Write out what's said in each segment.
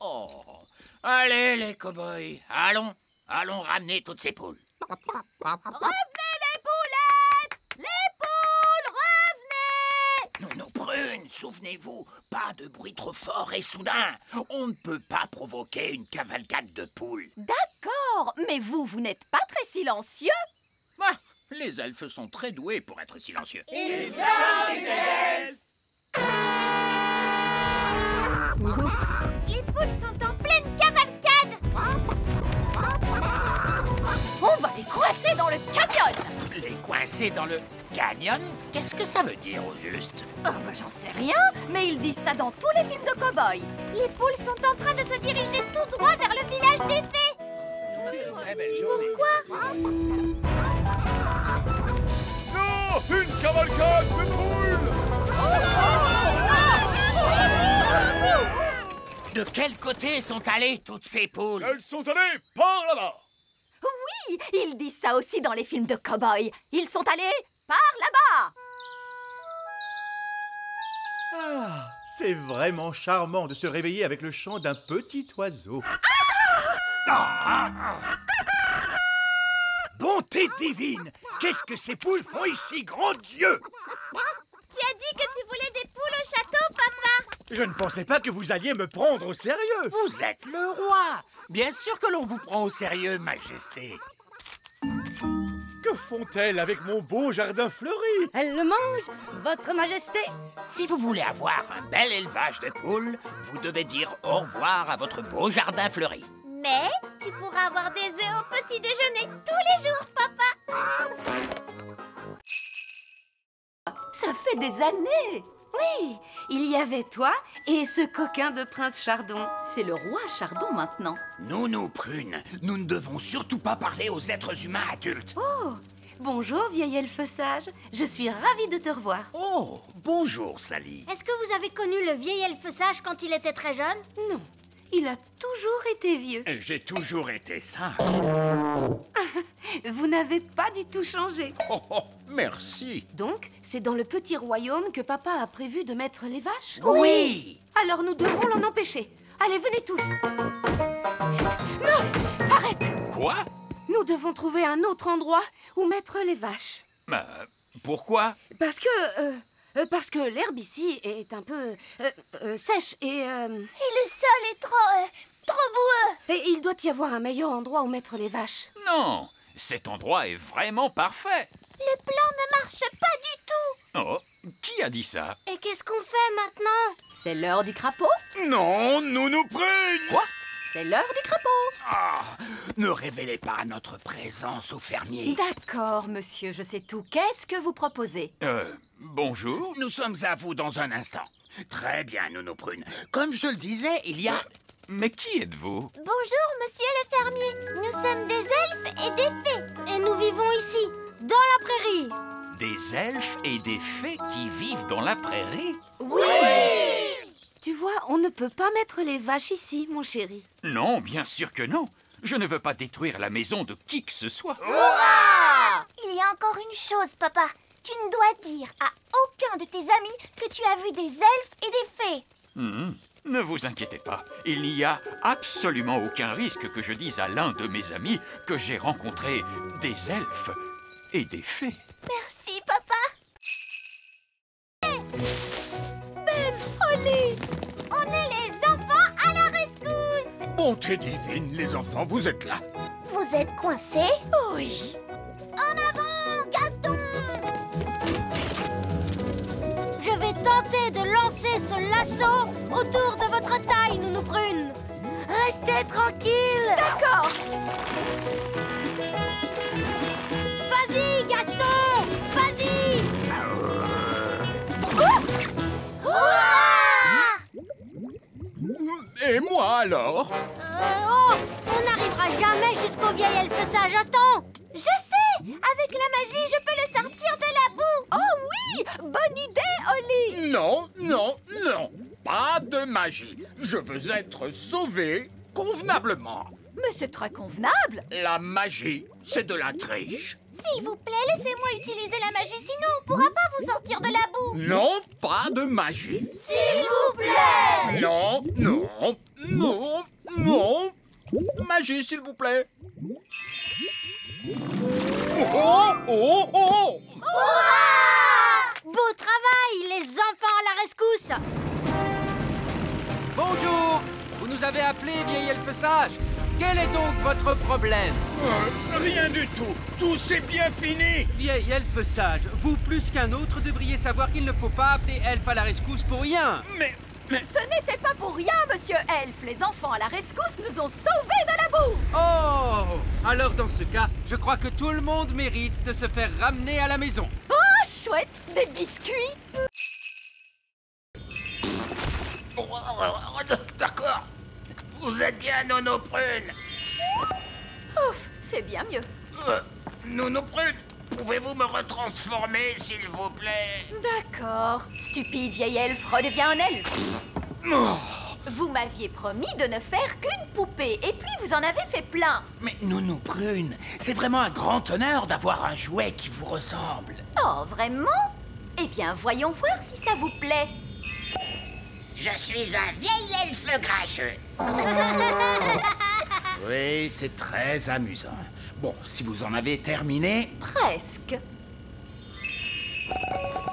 Oh. Allez, les cow-boys, allons ramener toutes ces poules. Revenez les poulettes! Les poules, revenez! Nos prunes, souvenez-vous, pas de bruit trop fort et soudain. On ne peut pas provoquer une cavalcade de poules. D'accord, mais vous n'êtes pas très silencieux. Ah, les elfes sont très doués pour être silencieux. Ils sont des elfes! Oups. Les poules sont en pleine cavalcade! On va les coincer dans le canyon. Les coincer dans le canyon? Qu'est-ce que ça veut dire au juste? Oh, bah, j'en sais rien, mais ils disent ça dans tous les films de cow-boys. Les poules sont en train de se diriger tout droit vers le village des fées! Pourquoi? Non! Une cavalcade de poules! De quel côté sont allées toutes ces poules? Elles sont allées par là-bas! Oui, ils disent ça aussi dans les films de cow-boys. Ils sont allés par là-bas. Ah, c'est vraiment charmant de se réveiller avec le chant d'un petit oiseau. Bonté divine! Qu'est-ce que ces poules font ici, grand Dieu? Tu as dit que tu voulais des poules au château, papa! Je ne pensais pas que vous alliez me prendre au sérieux. Vous êtes le roi. Bien sûr que l'on vous prend au sérieux, Majesté. Que font-elles avec mon beau jardin fleuri? Elle le mange, votre majesté. Si vous voulez avoir un bel élevage de poules, vous devez dire au revoir à votre beau jardin fleuri. Mais tu pourras avoir des œufs au petit déjeuner tous les jours, papa! Ça fait des années. Oui, il y avait toi et ce coquin de prince Chardon. C'est le roi Chardon maintenant. Nous, prunes, nous ne devons surtout pas parler aux êtres humains adultes. Oh, bonjour vieil elfe sage. Je suis ravie de te revoir. Oh, bonjour, Sally. Est-ce que vous avez connu le vieil elfe sage quand il était très jeune? Non, il a toujours été vieux. J'ai toujours été sage. Vous n'avez pas du tout changé. Oh, merci. Donc, c'est dans le petit royaume que papa a prévu de mettre les vaches? Oui. Alors nous devons l'en empêcher. Allez, venez tous. Non, arrête. Quoi? Nous devons trouver un autre endroit où mettre les vaches. Pourquoi? Parce que l'herbe ici est un peu sèche et le sol est trop boueux! il doit y avoir un meilleur endroit où mettre les vaches. Non, cet endroit est vraiment parfait. Le plan ne marche pas du tout! Oh, qui a dit ça? Et qu'est-ce qu'on fait maintenant? C'est l'heure du crapaud. Non, nous prunes! Quoi? C'est l'heure du crapaud. Ah, ne révélez pas notre présence aux fermiers. D'accord, monsieur, je sais tout. Qu'est-ce que vous proposez? Bonjour. Nous sommes à vous dans un instant. Très bien, Nounou Prune. Comme je le disais, il y a... Mais qui êtes-vous? Bonjour, monsieur le fermier. Nous sommes des elfes et des fées. Et nous vivons ici, dans la prairie. Des elfes et des fées qui vivent dans la prairie? Oui! Tu vois, on ne peut pas mettre les vaches ici, mon chéri. Non, bien sûr que non. Je ne veux pas détruire la maison de qui que ce soit. Il y a encore une chose, papa. Tu ne dois dire à aucun de tes amis que tu as vu des elfes et des fées. Ne vous inquiétez pas. Il n'y a absolument aucun risque que je dise à l'un de mes amis que j'ai rencontré des elfes et des fées. Merci, papa. Ben, Holly! On est les enfants à la rescousse. Bonté divine, les enfants, vous êtes là. Vous êtes coincés? Oui. En avant, Gaston! Je vais tenter de lancer ce lasso autour de votre taille, Nounou Prune. Restez tranquille. D'accord. Vas-y, Gaston! Vas-y! Ouah! Et moi alors? On n'arrivera jamais jusqu'au vieil elfe sage. Attends! Je sais! Avec la magie, je peux le sortir de la boue! Oh oui! Bonne idée, Holly! Non, non, non. Pas de magie. Je veux être sauvé convenablement. Mais c'est très convenable. La magie, c'est de la triche. S'il vous plaît, laissez-moi utiliser la magie, sinon on pourra pas vous sortir de la boue! Non, pas de magie. S'il vous plaît! Non, non, non, Magie, s'il vous plaît. Oh, oh, oh! Beau travail, les enfants à la rescousse! Bonjour! Vous nous avez appelé, vieil elfe sage. Quel est donc votre problème? Rien du tout. Tout s'est bien fini. Vieil elfe sage, vous plus qu'un autre devriez savoir qu'il ne faut pas appeler elfe à la rescousse pour rien. Mais... Ce n'était pas pour rien, monsieur Elfe. Les enfants à la rescousse nous ont sauvés de la boue. Oh! Alors dans ce cas, je crois que tout le monde mérite de se faire ramener à la maison. Oh, chouette, des biscuits. D'accord. Vous êtes bien Nono Prune. Ouf, c'est bien mieux. Nono Prune, pouvez-vous me retransformer, s'il vous plaît? D'accord. Stupide vieil elfe, redeviens un elfe. Oh. Vous m'aviez promis de ne faire qu'une poupée, et puis vous en avez fait plein. Mais Nono Prune, c'est vraiment un grand honneur d'avoir un jouet qui vous ressemble. Oh, vraiment? Eh bien, voyons voir si ça vous plaît. Je suis un vieil elfe grincheux. Oui, c'est très amusant. Bon, si vous en avez terminé... Presque.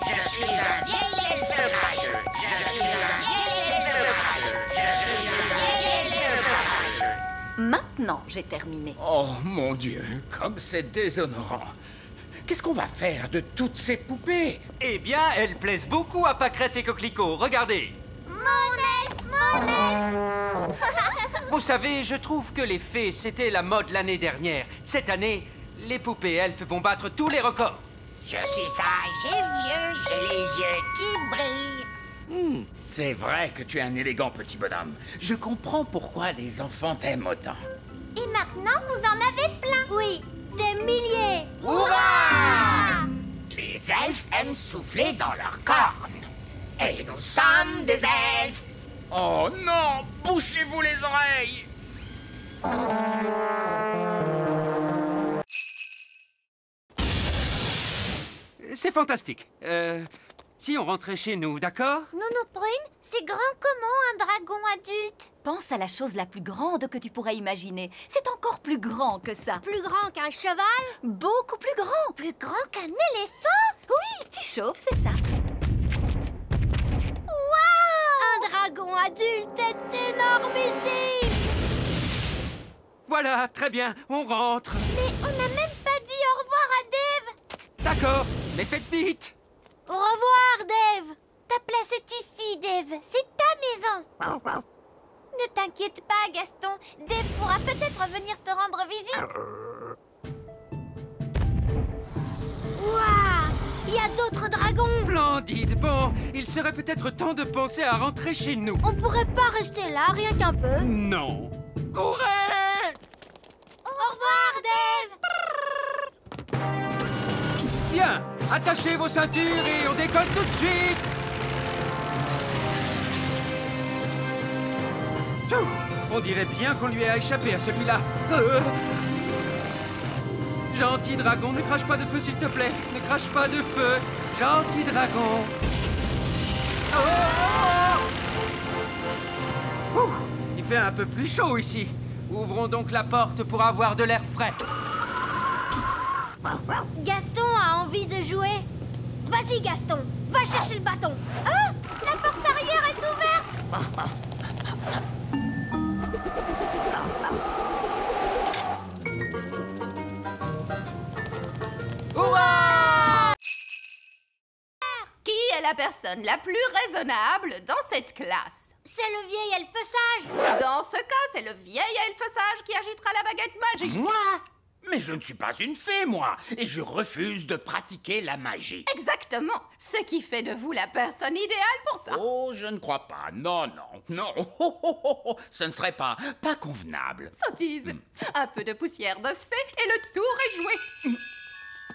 Je suis un vieil elfe grincheux. Je suis un vieil elfe grincheux. Je suis un vieil elfe grincheux. Maintenant, j'ai terminé. Oh, mon Dieu, comme c'est déshonorant. Qu'est-ce qu'on va faire de toutes ces poupées? Eh bien, elles plaisent beaucoup à Pâquerette et Coquelicot. Regardez. Mon elfe! Vous savez, je trouve que les fées, c'était la mode l'année dernière. Cette année, les poupées elfes vont battre tous les records. Je suis sage et vieux, j'ai les yeux qui brillent. C'est vrai que tu es un élégant petit bonhomme. Je comprends pourquoi les enfants t'aiment autant. Et maintenant, vous en avez plein. Oui, des milliers! Hurrah! Les elfes aiment souffler dans leurs cornes. Et nous sommes des elfes. Oh non! Bouchez-vous les oreilles! C'est fantastique. Si on rentrait chez nous, d'accord? Nono Prune, c'est grand comment un dragon adulte? Pense à la chose la plus grande que tu pourrais imaginer. C'est encore plus grand que ça. Plus grand qu'un cheval? Beaucoup plus grand. Plus grand qu'un éléphant? Oui, tu chauffes, c'est ça. Un dragon adulte est énormissime! Voilà, très bien, on rentre. Mais on n'a même pas dit au revoir à Dave. D'accord, mais faites vite. Au revoir, Dave! Ta place est ici, Dave. C'est ta maison. Ne t'inquiète pas, Gaston. Dave pourra peut-être venir te rendre visite. Waouh! Il y a d'autres dragons! Splendide. Bon, il serait peut-être temps de penser à rentrer chez nous. On pourrait pas rester là, rien qu'un peu? Non. Courez! Au revoir, Dave! Bien, attachez vos ceintures et on décolle tout de suite. Pfiou, on dirait bien qu'on lui a échappé à celui-là. Gentil dragon, ne crache pas de feu s'il te plaît. Ne crache pas de feu. Gentil dragon. Ouh, il fait un peu plus chaud ici. Ouvrons donc la porte pour avoir de l'air frais. Gaston a envie de jouer. Vas-y, Gaston, va chercher le bâton. Ah! La porte arrière est ouverte. Qui est la personne la plus raisonnable dans cette classe? C'est le vieil elfe sage. Dans ce cas, c'est le vieil elfe sage qui agitera la baguette magique. Moi? Mais je ne suis pas une fée, moi, et je refuse de pratiquer la magie. Exactement. Ce qui fait de vous la personne idéale pour ça. Oh, je ne crois pas. Non, non, non. Ce ne serait pas convenable. Sottise. Un peu de poussière de fée et le tour est joué.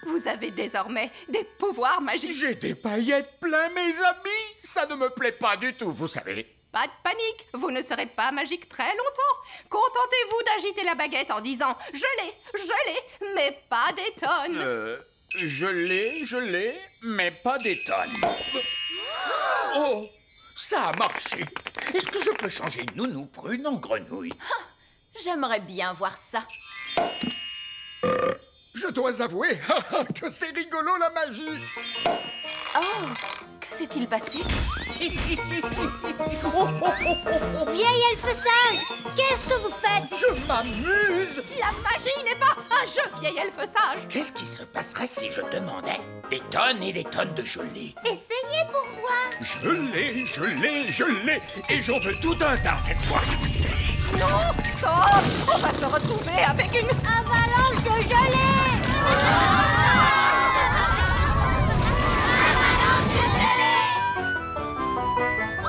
Vous avez désormais des pouvoirs magiques. J'ai des paillettes plein, mes amis. Ça ne me plaît pas du tout, vous savez. Pas de panique, vous ne serez pas magique très longtemps. Contentez-vous d'agiter la baguette en disant « Je l'ai, mais pas des tonnes ». Je l'ai, mais pas des tonnes. Oh, ça a marché. Est-ce que je peux changer Nounou Prune en grenouille? J'aimerais bien voir ça. Je dois avouer que c'est rigolo la magie. Oh, que s'est-il passé? Vieil elfe sage, qu'est-ce que vous faites? Je m'amuse. La magie n'est pas un jeu, vieil elfe sage. Qu'est-ce qui se passerait si je demandais des tonnes et des tonnes de gelée? Essayez pour voir. Je l'ai. Et j'en veux tout un tas cette fois. Non, oh, on va se retrouver avec une Avalanche de gelée.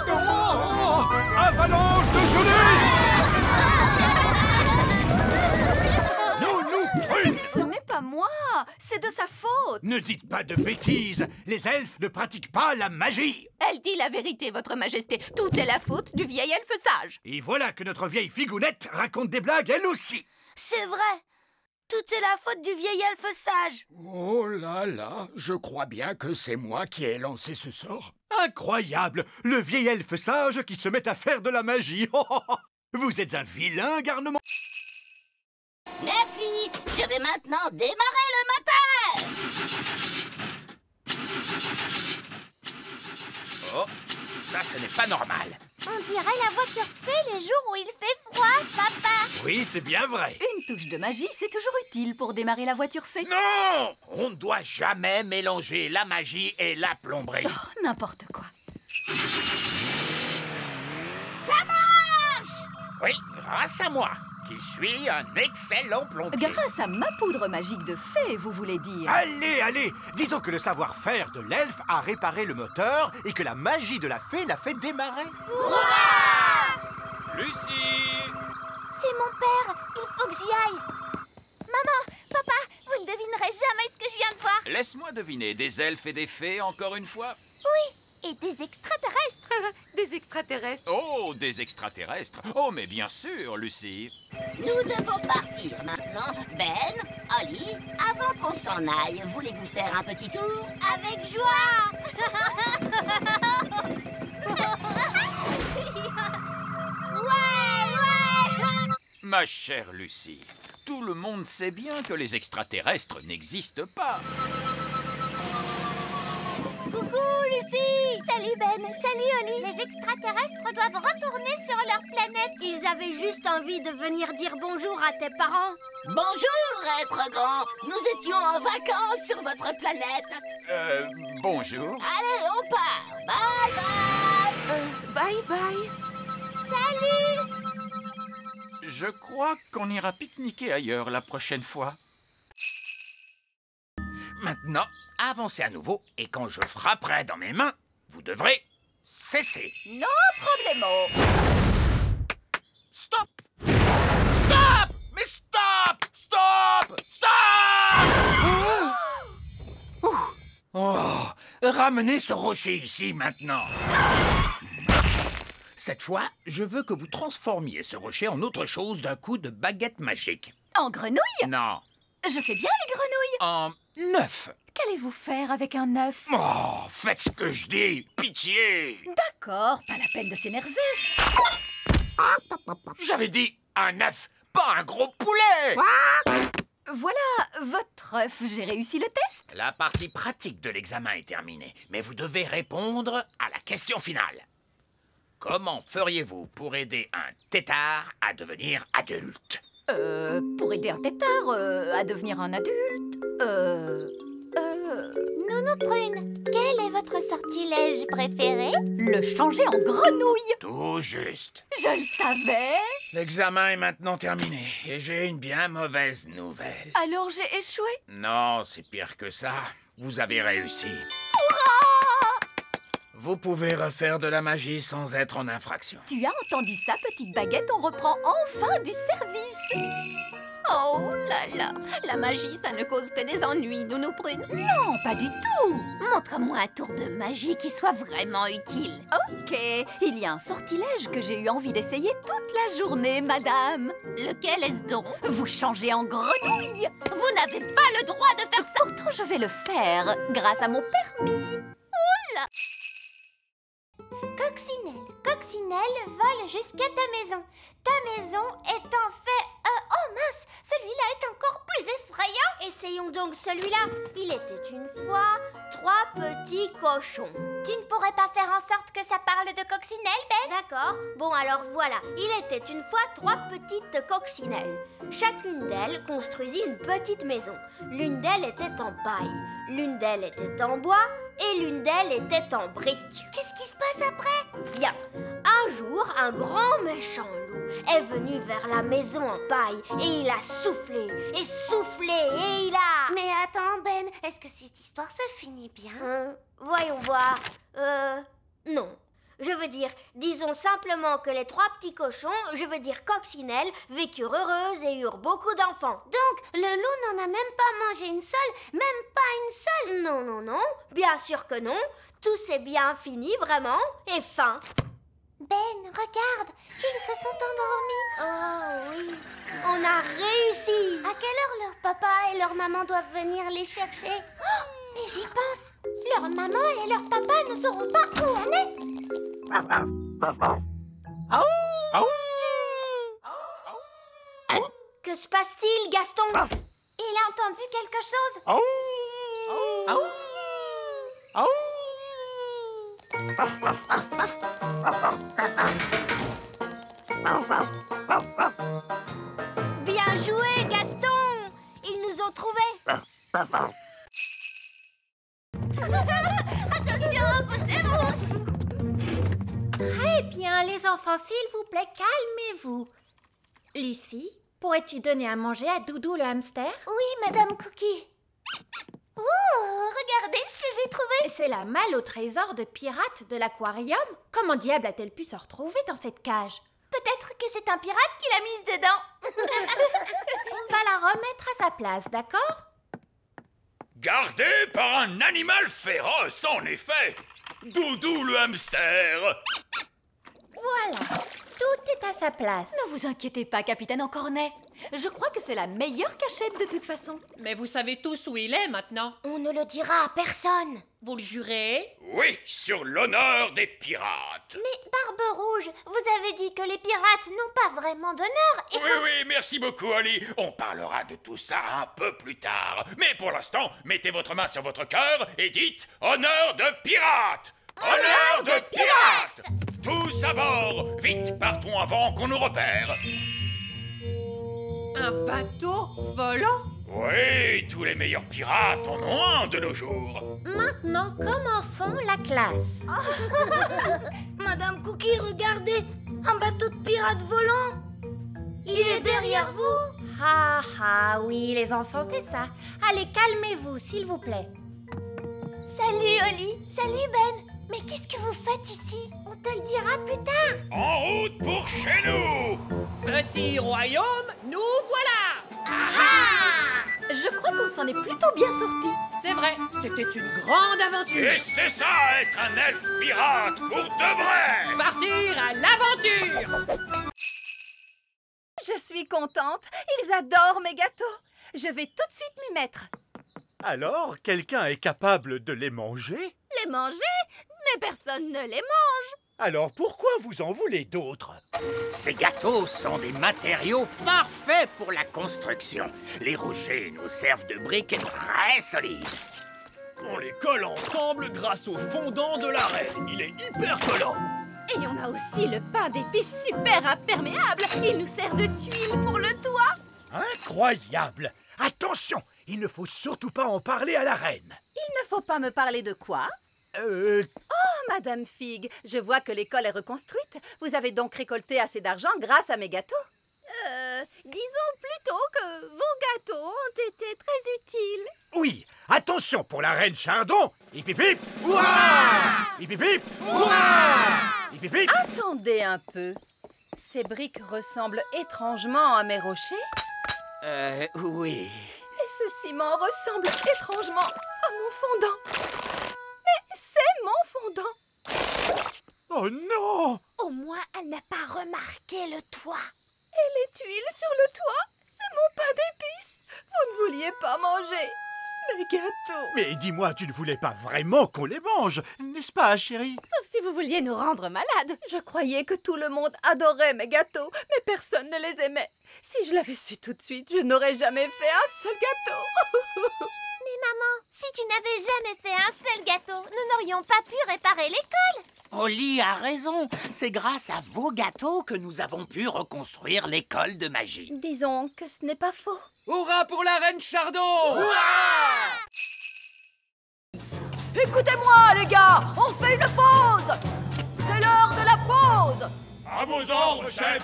Oh, avalanche de gelée! Nous, Prune! Ce n'est pas moi, c'est de sa faute. Ne dites pas de bêtises. Les elfes ne pratiquent pas la magie. Elle dit la vérité, votre majesté. Tout est la faute du vieil elfe sage. Et voilà que notre vieille figounette raconte des blagues elle aussi. C'est vrai. Tout est la faute du vieil elfe sage. Oh là là, je crois bien que c'est moi qui ai lancé ce sort. Incroyable! Le vieil elfe sage qui se met à faire de la magie. Vous êtes un vilain garnement. Merci, je vais maintenant démarrer le moteur. Oh, ça, ce n'est pas normal. On dirait la voiture fée les jours où il fait froid, papa. Oui, c'est bien vrai. Une touche de magie, c'est toujours utile pour démarrer la voiture fée. Non! On ne doit jamais mélanger la magie et la plomberie. Oh, n'importe quoi. Ça marche! Oui, grâce à moi, qui suis un excellent plombier. Grâce à ma poudre magique de fée, vous voulez dire? Allez, disons que le savoir-faire de l'elfe a réparé le moteur et que la magie de la fée l'a fait démarrer. Lucie! C'est mon père, il faut que j'y aille. Maman, papa, vous ne devinerez jamais ce que je viens de voir. Laisse-moi deviner, des elfes et des fées encore une fois? Oui, et des extraterrestres. Des extraterrestres. Oh, des extraterrestres! Oh, mais bien sûr, Lucie! Nous devons partir maintenant. Ben, Holly, avant qu'on s'en aille, voulez-vous faire un petit tour? Avec joie. Ouais. Ma chère Lucie, tout le monde sait bien que les extraterrestres n'existent pas. Coucou, Lucie. Salut, Ben. Salut, Holly. Les extraterrestres doivent retourner sur leur planète. Ils avaient juste envie de venir dire bonjour à tes parents. Bonjour, être grand. Nous étions en vacances sur votre planète. Bonjour. Allez, on part. Bye bye. Bye bye. Salut. Je crois qu'on ira pique-niquer ailleurs la prochaine fois. Maintenant, avancez à nouveau et quand je frapperai dans mes mains, vous devrez cesser. No problemo. Stop! Stop! Mais stop! Stop! Stop! Oh, ramenez ce rocher ici maintenant. Cette fois, je veux que vous transformiez ce rocher en autre chose d'un coup de baguette magique. En grenouille? Non, Je fais bien les grenouilles. en œuf. Qu'allez-vous faire avec un œuf? Oh, faites ce que je dis, pitié. D'accord, pas la peine de s'énerver. J'avais dit un œuf, pas un gros poulet. Voilà votre œuf, j'ai réussi le test. La partie pratique de l'examen est terminée, mais vous devez répondre à la question finale. Comment feriez-vous pour aider un tétard à devenir adulte? Pour aider un tétard à devenir un adulte, Nounou Prune, quel est votre sortilège préféré? le changer en grenouille. Tout juste. Je le savais. L'examen est maintenant terminé et j'ai une bien mauvaise nouvelle. Alors j'ai échoué. Non, c'est pire que ça. Vous avez réussi. Vous pouvez refaire de la magie sans être en infraction. Tu as entendu ça, petite baguette? On reprend enfin du service. Oh là là, la magie, ça ne cause que des ennuis, Nounou Prune. Non, pas du tout. Montre-moi un tour de magie qui soit vraiment utile. Ok, il y a un sortilège que j'ai eu envie d'essayer toute la journée, madame. Lequel est-ce donc? Vous changez en grenouille. Vous n'avez pas le droit de faire ça. Pourtant, je vais le faire grâce à mon permis. Coccinelle, Coccinelle vole jusqu'à ta maison. Ta maison est en fait mince, celui-là est encore plus effrayant. Essayons donc celui-là. Il était une fois 3 petits cochons. Tu ne pourrais pas faire en sorte que ça parle de coccinelle, Ben? D'accord. Bon, alors voilà. Il était une fois 3 petites coccinelles. Chacune d'elles construisit une petite maison. L'une d'elles était en paille, l'une d'elles était en bois et l'une d'elles était en briques. Qu'est-ce qui se passe après? Bien. Un jour, un grand méchant loup est venu vers la maison en paille et il a soufflé et soufflé et il a... Mais attends, Ben, est-ce que cette histoire se finit bien? Voyons voir. Non. Je veux dire, disons simplement que les 3 petits cochons, je veux dire coccinelles, vécurent heureuses et eurent beaucoup d'enfants. Donc, le loup n'en a même pas mangé une seule, même pas une seule? Non, non, non, bien sûr que non. Tout s'est bien fini, vraiment, et fin. Ben, regarde, ils se sont endormis. Oh oui, on a réussi. À quelle heure leur papa et leur maman doivent venir les chercher? Oh, mais j'y pense. Leur maman et leur papa ne sauront pas où on est. Que se passe-t-il, Gaston? Il a entendu quelque chose. Bien joué, Gaston! Ils nous ont trouvés. Attention, poussez-vous. Très bien, les enfants, s'il vous plaît, calmez-vous. Lucie, pourrais-tu donner à manger à Doudou le hamster? Oui, Madame Cookie. Oh, regardez ce que j'ai trouvé. C'est la malle au trésor de pirate de l'aquarium. Comment diable a-t-elle pu se retrouver dans cette cage? Peut-être que c'est un pirate qui l'a mise dedans. On va la remettre à sa place, d'accord? Gardé par un animal féroce, en effet. Doudou le hamster. Voilà, tout est à sa place. Ne vous inquiétez pas, capitaine Encornet. Je crois que c'est la meilleure cachette de toute façon. Mais vous savez tous où il est maintenant. On ne le dira à personne. Vous le jurez? Oui, sur l'honneur des pirates. Mais Barbe Rouge, vous avez dit que les pirates n'ont pas vraiment d'honneur et Oui, merci beaucoup, Oli. On parlera de tout ça un peu plus tard. Mais pour l'instant, mettez votre main sur votre cœur et dites « Honneur de pirate !» Honneur de pirate! Tous à bord! Vite, partons avant qu'on nous repère. Un bateau volant? Oui, tous les meilleurs pirates en ont un de nos jours. Maintenant, commençons la classe. Madame Cookie, regardez, un bateau de pirates volant. Il est derrière vous. Ah ah, oui, les enfants, c'est ça. Allez, calmez-vous, s'il vous plaît. Salut Oli, salut Ben. Mais qu'est-ce que vous faites ici? On te le dira plus tard. En route pour chez nous! Petit royaume, nous voilà! Je crois qu'on s'en est plutôt bien sortis. C'est vrai, c'était une grande aventure. Et c'est ça, être un elfe pirate pour de vrai! Partir à l'aventure! Je suis contente. Ils adorent mes gâteaux. Je vais tout de suite m'y mettre. Alors, quelqu'un est capable de les manger? Les manger? Mais personne ne les mange. Alors pourquoi vous en voulez d'autres? Ces gâteaux sont des matériaux parfaits pour la construction. Les rochers nous servent de briques très solides. On les colle ensemble grâce au fondant de la reine. Il est hyper collant. Et on a aussi le pain d'épices super imperméable. Il nous sert de tuile pour le toit. Incroyable! Attention, il ne faut surtout pas en parler à la reine. Il ne faut pas me parler de quoi? Oh, Madame Fig, je vois que l'école est reconstruite. Vous avez donc récolté assez d'argent grâce à mes gâteaux. Disons plutôt que vos gâteaux ont été très utiles. Oui, attention pour la reine Chardon. Hip hip hip! Ouah! Hip hip hip! Ouah! Hip hip hip! Attendez un peu. Ces briques ressemblent étrangement à mes rochers. Oui. Et ce ciment ressemble étrangement à mon fondant. Mais c'est mon fondant. Oh non! Au moins, elle n'a pas remarqué le toit. Et les tuiles sur le toit, c'est mon pain d'épices. Vous ne vouliez pas manger. Mes gâteaux. Mais dis-moi, tu ne voulais pas vraiment qu'on les mange, n'est-ce pas, chérie? Sauf si vous vouliez nous rendre malades. Je croyais que tout le monde adorait mes gâteaux, mais personne ne les aimait. Si je l'avais su tout de suite, je n'aurais jamais fait un seul gâteau. Mais maman, si tu n'avais jamais fait un seul gâteau, nous n'aurions pas pu réparer l'école. Holly a raison. C'est grâce à vos gâteaux que nous avons pu reconstruire l'école de magie. Disons que ce n'est pas faux. Hurrah pour la reine Chardon! Écoutez-moi, les gars, on fait une pause. C'est l'heure de la pause. À vos ordres, chef.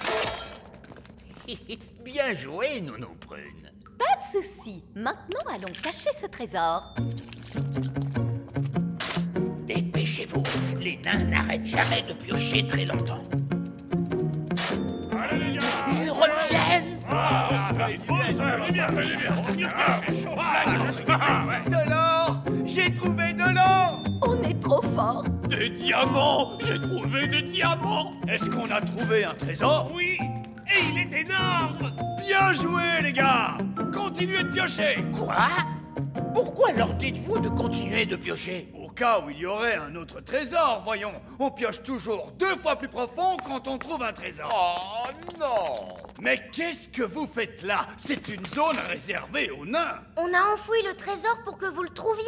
Bien joué, Nounou Prune. Pas de souci. Maintenant, allons cacher ce trésor. Dépêchez-vous. Les nains n'arrêtent jamais de piocher très longtemps. Allez, les gars. Ils reviennent. De l'or! J'ai trouvé de l'or! On est trop fort. Des diamants! J'ai trouvé des diamants! Est-ce qu'on a trouvé un trésor? Oui! Et il est énorme! Bien joué, les gars! Continuez de piocher! Quoi? Pourquoi leur dites-vous de continuer de piocher? Au cas où il y aurait un autre trésor, voyons. On pioche toujours 2 fois plus profond quand on trouve un trésor. Oh non! Mais qu'est-ce que vous faites là? C'est une zone réservée aux nains. On a enfoui le trésor pour que vous le trouviez.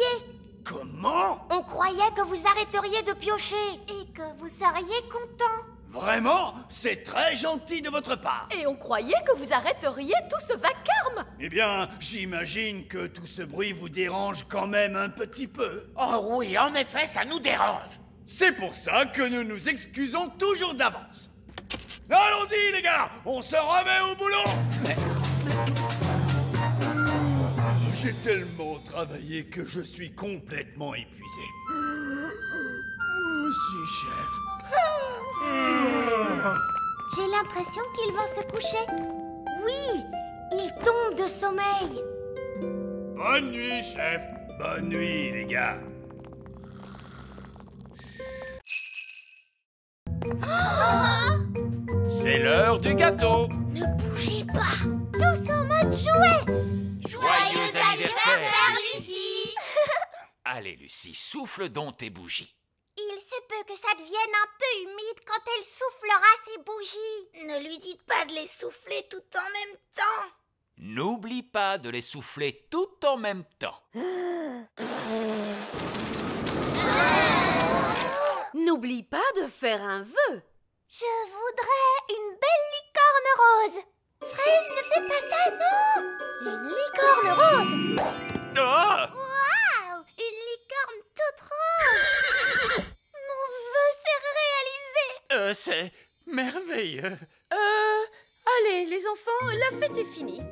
Comment? On croyait que vous arrêteriez de piocher. Et que vous seriez content. Vraiment? C'est très gentil de votre part. Et on croyait que vous arrêteriez tout ce vacarme. Eh bien, j'imagine que tout ce bruit vous dérange quand même un petit peu. Oh oui, en effet, ça nous dérange. C'est pour ça que nous nous excusons toujours d'avance. Allons-y, les gars, on se remet au boulot. J'ai tellement travaillé que je suis complètement épuisé. Moi aussi, chef. J'ai l'impression qu'ils vont se coucher. Oui, ils tombent de sommeil. Bonne nuit, chef. Bonne nuit, les gars. C'est l'heure du gâteau. Ne bougez pas. Tous en mode jouet. Joyeux anniversaire, Lucie. Allez, Lucie, souffle donc tes bougies. Il se peut que ça devienne un peu humide quand elle soufflera ses bougies. Ne lui dites pas de les souffler tout en même temps. N'oublie pas de les souffler tout en même temps. N'oublie pas de faire un vœu. Je voudrais une belle licorne rose. Fraise, ne fais pas ça, non. Une licorne rose. Oh! Waouh, une licorne toute rose. Mon vœu s'est réalisé. C'est merveilleux. Allez, les enfants, la fête est finie.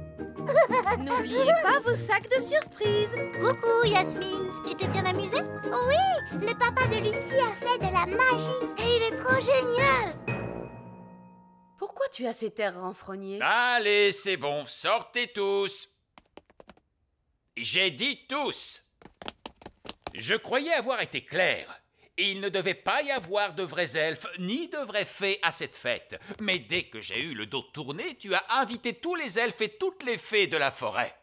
N'oubliez pas vos sacs de surprise. Coucou, Yasmine. Tu t'es bien amusée? Oui, le papa de Lucie a fait de la magie. Et il est trop génial. Pourquoi tu as cet air renfrogné? Allez, c'est bon, sortez tous. J'ai dit tous. Je croyais avoir été clair. Il ne devait pas y avoir de vrais elfes ni de vraies fées à cette fête. Mais dès que j'ai eu le dos tourné, tu as invité tous les elfes et toutes les fées de la forêt.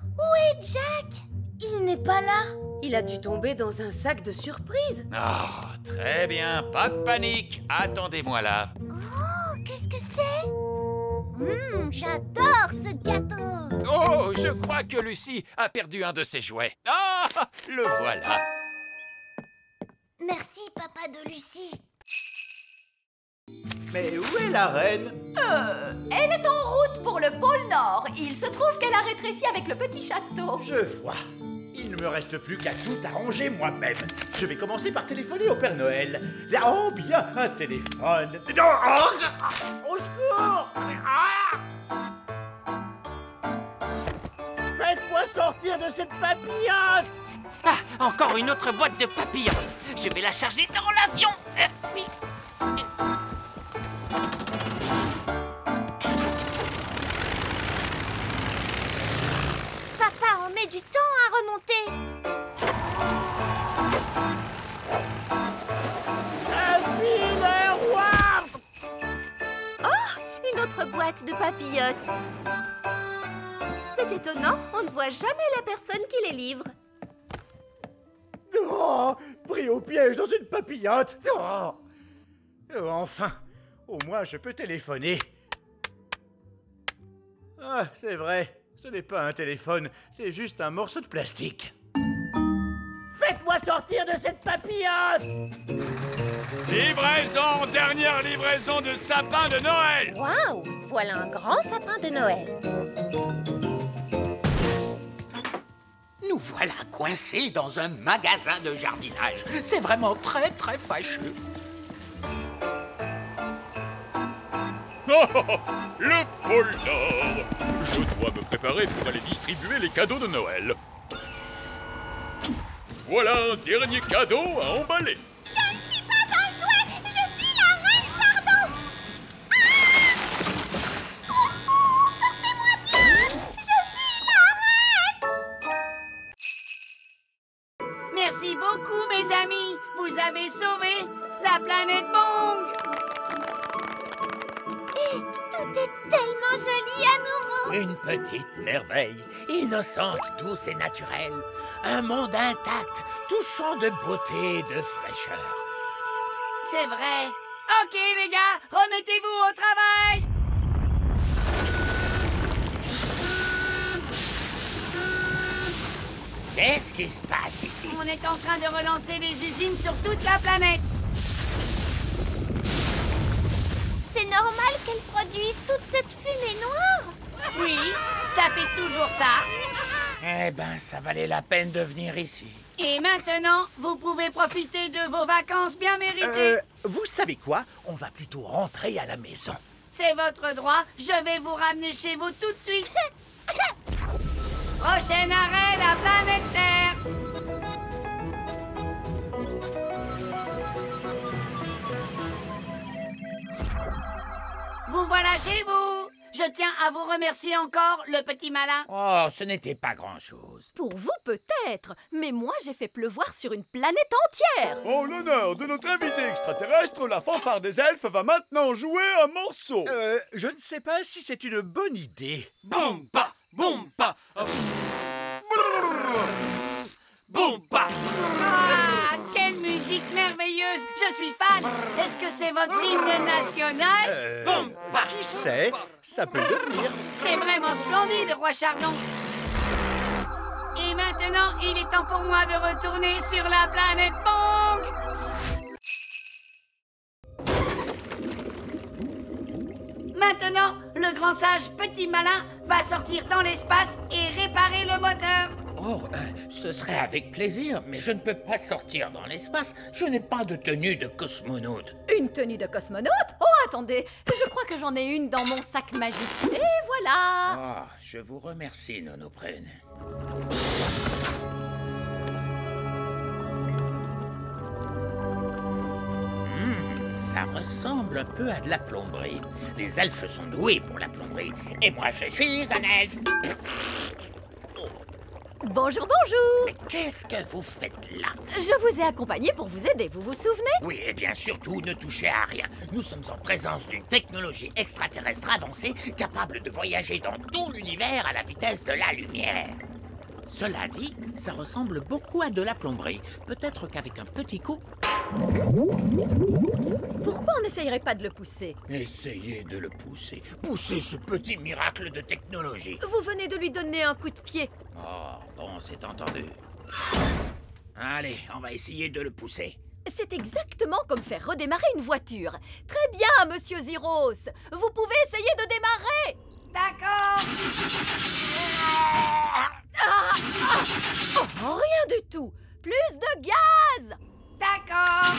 Où est Jack? Il n'est pas là. Il a dû tomber dans un sac de surprise. Ah, très bien, pas de panique. Attendez-moi là. Oh, qu'est-ce que c'est? J'adore ce gâteau. Oh, je crois que Lucie a perdu un de ses jouets. Ah, le voilà. Merci, papa de Lucie. Mais où est la reine? Elle est en route pour le pôle Nord. Il se trouve qu'elle a rétréci avec le petit château. Je vois. Il ne me reste plus qu'à tout arranger moi-même. Je vais commencer par téléphoner au Père Noël. Oh, bien, un téléphone. Non, au secours! Faites-moi sortir de cette papillote! Ah, encore une autre boîte de papillons. Je vais la charger dans l'avion. Papa en met du temps à remonter. Oh, une autre boîte de papillotes. C'est étonnant, on ne voit jamais la personne qui les livre. Oh, pris au piège dans une papillote. Oh. Enfin, au moins je peux téléphoner. Ah, c'est vrai, ce n'est pas un téléphone, c'est juste un morceau de plastique. Faites-moi sortir de cette papillote! Livraison, dernière livraison de sapin de Noël. Waouh! Voilà un grand sapin de Noël. Nous voilà coincés dans un magasin de jardinage. C'est vraiment très fâcheux. Oh, oh, oh, le pôle Nord. Je dois me préparer pour aller distribuer les cadeaux de Noël. Voilà un dernier cadeau à emballer. Je ne suis pas un jouet, je suis la reine Chardon. Sortez-moi bien, je suis la reine. Merci beaucoup, mes amis. Vous avez sauvé la planète Bong. Et tout est tellement joli à nouveau. Une petite merveille, innocente, douce et naturelle. Un monde intact, touchant de beauté et de fraîcheur. C'est vrai. Ok, les gars, remettez-vous au travail. Qu'est-ce qui se passe ici? On est en train de relancer les usines sur toute la planète. C'est normal qu'elles produisent toute cette fumée noire. Oui, ça fait toujours ça. Eh ben, ça valait la peine de venir ici. Et maintenant, vous pouvez profiter de vos vacances bien méritées. Vous savez quoi? On va plutôt rentrer à la maison. C'est votre droit. Je vais vous ramener chez vous tout de suite. Prochain arrêt, la planète Terre. Vous voilà chez vous. Je tiens à vous remercier encore, le petit malin. Oh, ce n'était pas grand-chose. Pour vous peut-être, mais moi j'ai fait pleuvoir sur une planète entière. En l'honneur de notre invité extraterrestre, la fanfare des elfes va maintenant jouer un morceau. Je ne sais pas si c'est une bonne idée. Bomba, bomba. Bomba. Ah, quelle musique merveilleuse. Je suis fan. Est-ce que c'est votre hymne national? Qui sait? Ça peut devenir. C'est vraiment splendide, Roi Chardon. Et maintenant, il est temps pour moi de retourner sur la planète Bong. Maintenant, le grand sage petit malin va sortir dans l'espace et réparer le moteur. Oh, ce serait avec plaisir, mais je ne peux pas sortir dans l'espace. Je n'ai pas de tenue de cosmonaute. Une tenue de cosmonaute? Oh, attendez, je crois que j'en ai une dans mon sac magique. Et voilà. Oh, je vous remercie, Nonoprène. Ça ressemble un peu à de la plomberie. Les elfes sont doués pour la plomberie. Et moi, je suis un elfe. Bonjour, bonjour. Mais qu'est-ce que vous faites là? Je vous ai accompagné pour vous aider, vous vous souvenez? Oui, et bien surtout, ne touchez à rien. Nous sommes en présence d'une technologie extraterrestre avancée capable de voyager dans tout l'univers à la vitesse de la lumière. Cela dit, ça ressemble beaucoup à de la plomberie. Peut-être qu'avec un petit coup... Pourquoi on n'essayerait pas de le pousser? Essayez de le pousser. Poussez ce petit miracle de technologie. Vous venez de lui donner un coup de pied. Oh, bon, c'est entendu. Allez, on va essayer de le pousser. C'est exactement comme faire redémarrer une voiture. Très bien, monsieur Ziros. Vous pouvez essayer de démarrer. D'accord. Oh, rien du tout. Plus de gaz. D'accord.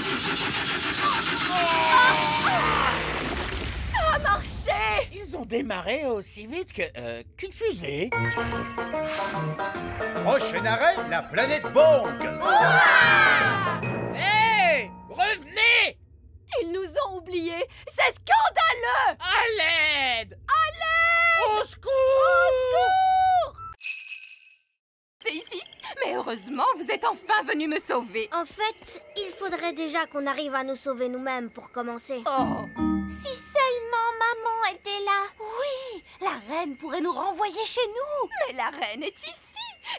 Ça a marché. Ils ont démarré aussi vite qu'une fusée. Prochain arrêt, la planète Bong. Hé! Revenez! Ils nous ont oubliés. C'est scandaleux. À l'aide! À l'aide! Au secours! Au secours! C'est ici. Mais heureusement, vous êtes enfin venu me sauver. En fait, il faudrait déjà qu'on arrive à nous sauver nous-mêmes pour commencer. Oh! Si seulement maman était là. Oui, la reine pourrait nous renvoyer chez nous. Mais la reine est ici.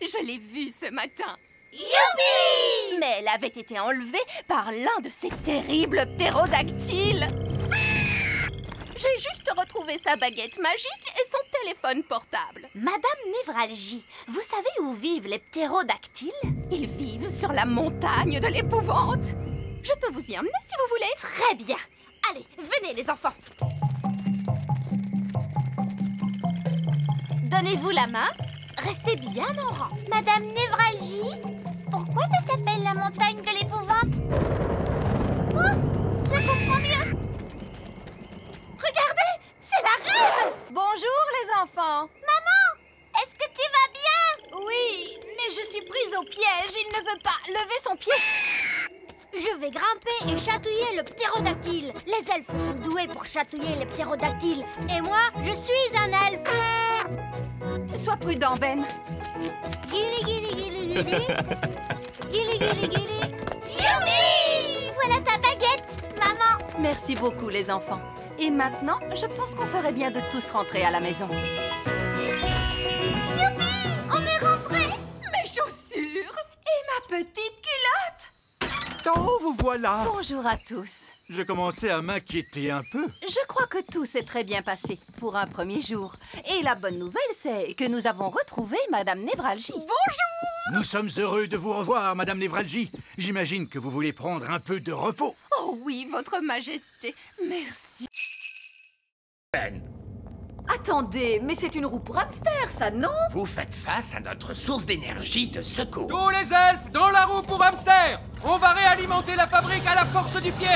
Je l'ai vue ce matin. Youpi! Mais elle avait été enlevée par l'un de ces terribles ptérodactyles. J'ai juste retrouvé sa baguette magique et son téléphone portable. Madame Névralgie, vous savez où vivent les ptérodactyles? Ils vivent sur la montagne de l'épouvante. Je peux vous y emmener si vous voulez. Très bien. Allez, venez les enfants. Donnez-vous la main. Restez bien en rang. Madame Névralgie, pourquoi ça s'appelle la montagne de l'épouvante? Oh, je comprends mieux. Regardez, c'est la reine! Bonjour les enfants. Maman, est-ce que tu vas bien? Oui, mais je suis prise au piège. Il ne veut pas lever son pied. Je vais grimper et chatouiller le ptérodactyle. Les elfes sont doués pour chatouiller les ptérodactyles. Et moi, je suis un elfe. Sois prudent, Ben. Guili, guili, guili, guili. Guili, guili, guili. Youpi! Voilà ta baguette, maman. Merci beaucoup les enfants. Et maintenant, je pense qu'on ferait bien de tous rentrer à la maison. Youpi! On est rentrés. Mes chaussures et ma petite culotte. Oh, vous voilà! Bonjour à tous. Je commençais à m'inquiéter un peu. Je crois que tout s'est très bien passé pour un premier jour. Et la bonne nouvelle, c'est que nous avons retrouvé Madame Névralgie. Bonjour! Nous sommes heureux de vous revoir, Madame Névralgie. J'imagine que vous voulez prendre un peu de repos. Oh oui, Votre Majesté. Merci. Ben, Attendez, mais c'est une roue pour hamster, ça, non? vous faites face à notre source d'énergie de secours. Tous les elfes dans la roue pour hamster! On va réalimenter la fabrique à la force du pied!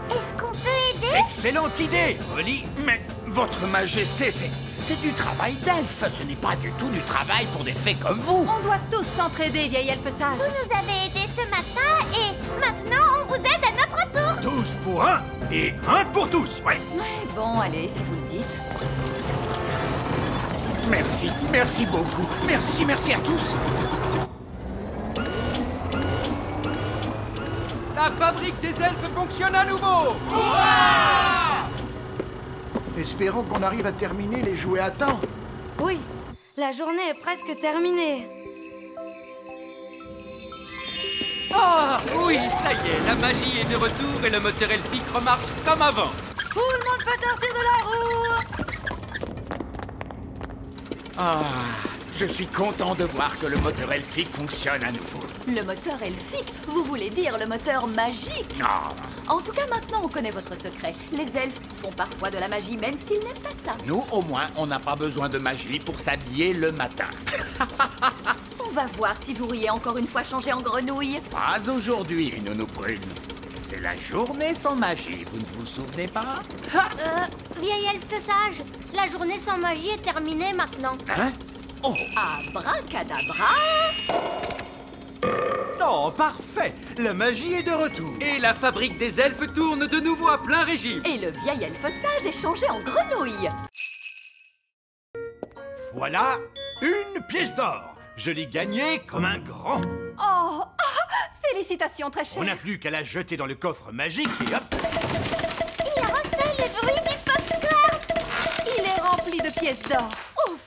Est-ce qu'on peut aider? Excellente idée, Holly. Mais, Votre Majesté, c'est du travail d'elfe. Ce n'est pas du tout du travail pour des fées comme vous. On doit tous s'entraider, vieille elfe sage. Vous nous avez aidés ce matin et maintenant on vous aide à notre tour. Tous pour un et un pour tous, ouais. Ouais, bon, allez, si vous le dites. Merci, merci beaucoup. Merci, merci à tous. La fabrique des elfes fonctionne à nouveau! Espérons qu'on arrive à terminer les jouets à temps. Oui, la journée est presque terminée. Ah, oui, ça y est, la magie est de retour et le moteur elfique remarche comme avant. Tout le monde peut sortir de la roue! Ah, je suis content de voir que le moteur elfique fonctionne à nouveau. Le moteur elfique? Vous voulez dire le moteur magique? Non. En tout cas, maintenant, on connaît votre secret. Les elfes font parfois de la magie, même s'ils n'aiment pas ça. Nous, au moins, on n'a pas besoin de magie pour s'habiller le matin. On va voir si vous riez encore une fois changé en grenouille. Pas aujourd'hui, Nounou Prune. C'est la journée sans magie, vous ne vous souvenez pas? Vieille elfe sage, la journée sans magie est terminée maintenant. Hein? Oh! Abracadabra! Oh, parfait. La magie est de retour. Et la fabrique des elfes tourne de nouveau à plein régime. Et le vieil elfe sage est changé en grenouille. Voilà une pièce d'or. Je l'ai gagnée comme un grand. Oh, félicitations, très cher. On n'a plus qu'à la jeter dans le coffre magique et hop. Il a refait le bruit du popcorn. Il est rempli de pièces d'or. Ouf!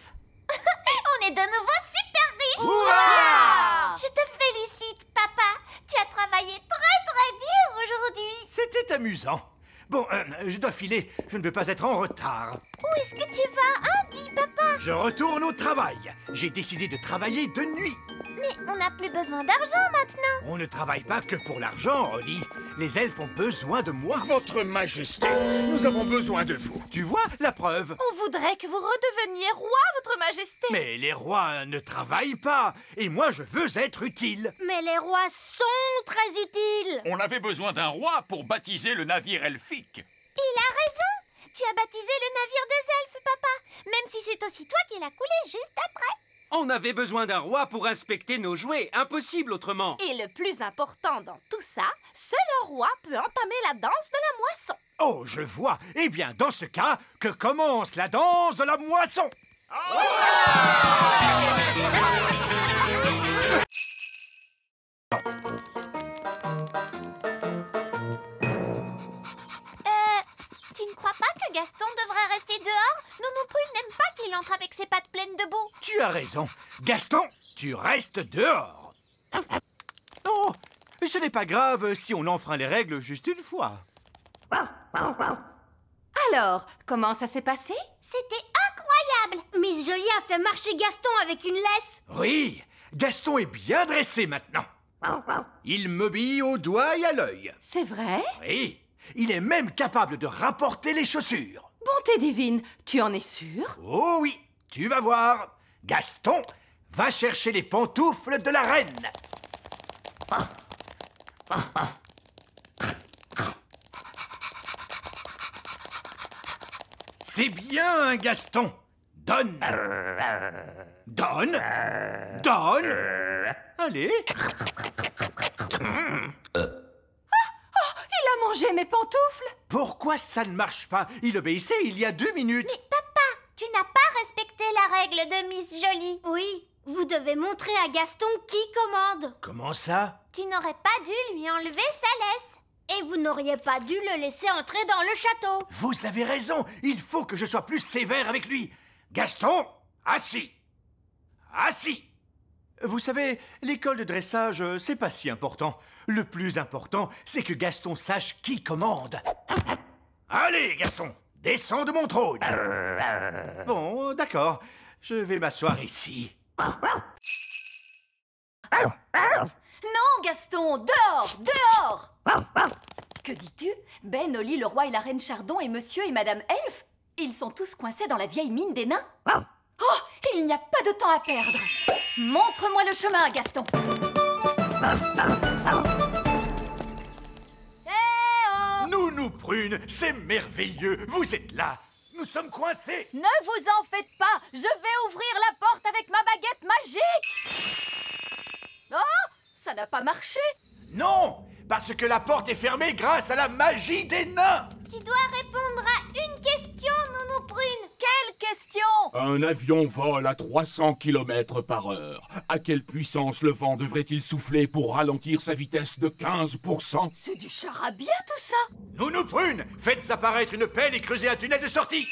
On est de nouveau super riches. Ouah! Je te félicite, papa. Tu as travaillé très dur aujourd'hui. C'était amusant. Bon, je dois filer. Je ne veux pas être en retard. Où est-ce que tu vas, hein, dis papa? Je retourne au travail. J'ai décidé de travailler de nuit. Mais on n'a plus besoin d'argent maintenant. On ne travaille pas que pour l'argent, Holly. Les elfes ont besoin de moi. Votre Majesté, nous avons besoin de vous. Tu vois, la preuve. On voudrait que vous redeveniez roi, Votre Majesté. Mais les rois ne travaillent pas. Et moi, je veux être utile. Mais les rois sont très utiles. On avait besoin d'un roi pour baptiser le navire elfique. Il a raison. Tu as baptisé le navire des elfes, papa. Même si c'est aussi toi qui l'as coulé juste après. On avait besoin d'un roi pour inspecter nos jouets. Impossible autrement. Et le plus important dans tout ça, seul un roi peut entamer la danse de la moisson. Oh, je vois. Eh bien, dans ce cas, que commence la danse de la moisson. Tu ne crois pas que Gaston devrait rester dehors? Nounou Prune n'aime pas qu'il entre avec ses pattes pleines de boue. Tu as raison. Gaston, tu restes dehors. Oh, ce n'est pas grave si on enfreint les règles juste une fois. Alors, comment ça s'est passé? C'était incroyable! Miss Jolie a fait marcher Gaston avec une laisse. Oui, Gaston est bien dressé maintenant. Il m'obéit au doigt et à l'œil. C'est vrai? Oui, il est même capable de rapporter les chaussures. Bonté divine, tu en es sûr? Oh oui, tu vas voir. Gaston, va chercher les pantoufles de la reine. C'est bien, Gaston. Donne. Donne. Donne. Allez. Il a mangé mes pantoufles. Pourquoi ça ne marche pas? Il obéissait il y a 2 minutes. Mais papa, tu n'as pas respecté la règle de Miss Jolie. Oui, vous devez montrer à Gaston qui commande. Comment ça? Tu n'aurais pas dû lui enlever sa laisse. Et vous n'auriez pas dû le laisser entrer dans le château. Vous avez raison. Il faut que je sois plus sévère avec lui. Gaston, assis. Assis. Vous savez, l'école de dressage, c'est pas si important. Le plus important, c'est que Gaston sache qui commande. Allez, Gaston, descends de mon trône. Bon, d'accord. Je vais m'asseoir ici. Non, Gaston, dehors, dehors. Que dis-tu? Ben, Oli, le roi et la reine Chardon et monsieur et madame Elfe, ils sont tous coincés dans la vieille mine des nains. Oh, il n'y a pas de temps à perdre. Montre-moi le chemin, Gaston. Nounou Prune, c'est merveilleux. Vous êtes là. Nous sommes coincés. Ne vous en faites pas. Je vais ouvrir la porte avec ma baguette magique. Oh, ça n'a pas marché. Non, parce que la porte est fermée grâce à la magie des nains. Tu dois répondre à une question, Nounou Prune. Quelle question? Un avion vole à 300 km/h. À quelle puissance le vent devrait-il souffler pour ralentir sa vitesse de 15%? C'est du charabia, tout ça. Nounou Prune, faites apparaître une pelle et creusez un tunnel de sortie.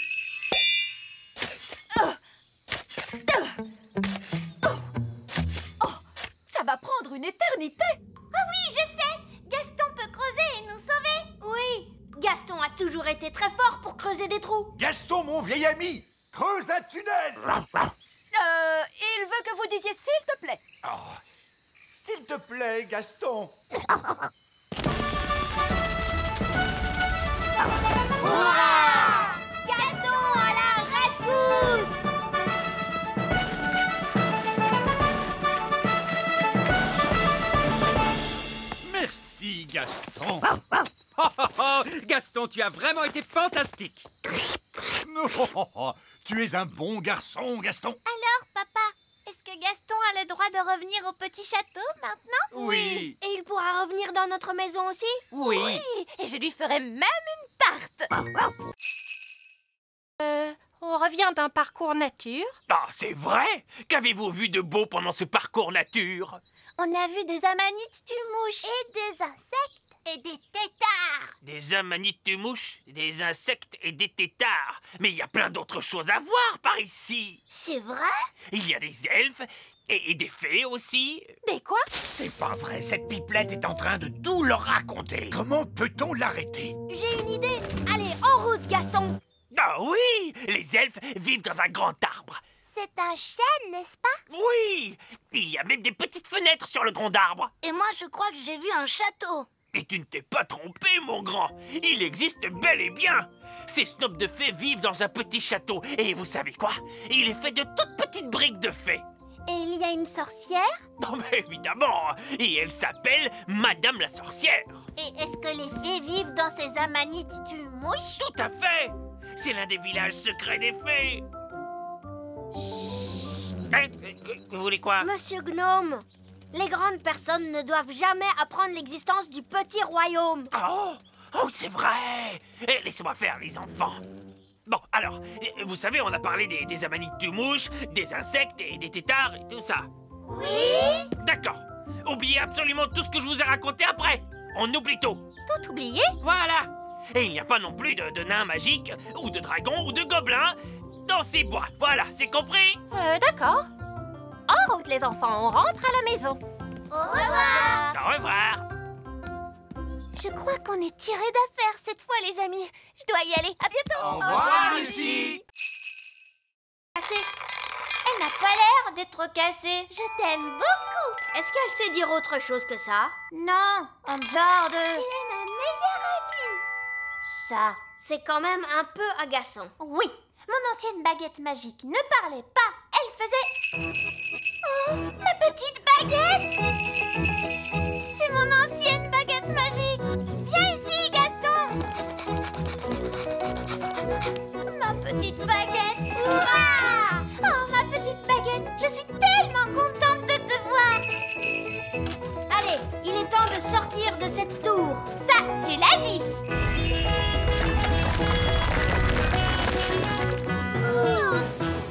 Ça va prendre une éternité. Ah oui, je sais. Gaston peut creuser et nous sauver. Oui, Gaston a toujours été très fort pour creuser des trous. Gaston, mon vieil ami, creuse un tunnel. Il veut que vous disiez s'il te plaît. Oh, s'il te plaît, Gaston. Hurrah! Gaston à la rescousse! Merci, Gaston. Gaston, tu as vraiment été fantastique. Tu es un bon garçon, Gaston. Alors, papa, est-ce que Gaston a le droit de revenir au petit château maintenant? Oui. Et il pourra revenir dans notre maison aussi? Oui. Et je lui ferai même une tarte. On revient d'un parcours nature. Ah, c'est vrai? Qu'avez-vous vu de beau pendant ce parcours nature? On a vu des amanites tumouches. Et des insectes et des têtards. Des amanites-mouches, des insectes et des têtards. Mais il y a plein d'autres choses à voir par ici. C'est vrai? Il y a des elfes et des fées aussi. Des quoi? C'est pas vrai, cette pipelette est en train de tout leur raconter. Comment peut-on l'arrêter? J'ai une idée. Allez, en route, Gaston. Ah oui, les elfes vivent dans un grand arbre. C'est un chêne, n'est-ce pas? Oui, il y a même des petites fenêtres sur le tronc d'arbre. Et moi, je crois que j'ai vu un château. Et tu ne t'es pas trompé, mon grand. Il existe bel et bien. Ces snobs de fées vivent dans un petit château. Et vous savez quoi? Il est fait de toutes petites briques de fées. Et il y a une sorcière? Non, mais évidemment. Et elle s'appelle Madame la sorcière. Et est-ce que les fées vivent dans ces amanites tumouches? Tout à fait. C'est l'un des villages secrets des fées. Vous voulez quoi? Monsieur Gnome, les grandes personnes ne doivent jamais apprendre l'existence du petit royaume. Oh, c'est vrai. Laissez-moi faire, les enfants. Bon, alors, vous savez, on a parlé des amanites-mouches, des insectes et des têtards et tout ça. Oui? D'accord. Oubliez absolument tout ce que je vous ai raconté après. On oublie tout. Tout oublié? Voilà. Et il n'y a pas non plus de nains magiques, ou de dragons, ou de gobelins dans ces bois. Voilà, c'est compris? D'accord. En route, les enfants, on rentre à la maison. Au revoir. Au revoir. Je crois qu'on est tirés d'affaire cette fois, les amis. Je dois y aller. À bientôt. Au revoir, Lucie. Cassée. Elle n'a pas l'air d'être cassée. Je t'aime beaucoup. Est-ce qu'elle sait dire autre chose que ça? Non, En dehors de... tu es ma meilleure amie. Ça, c'est quand même un peu agaçant. Oui, mon ancienne baguette magique ne parlait pas. Elle faisait... Oh, ma petite baguette! C'est mon ancienne baguette magique. Viens ici, Gaston. Ma petite baguette. Ouah! Oh, ma petite baguette, je suis tellement contente de te voir. Allez, il est temps de sortir de cette tour. Ça, tu l'as dit.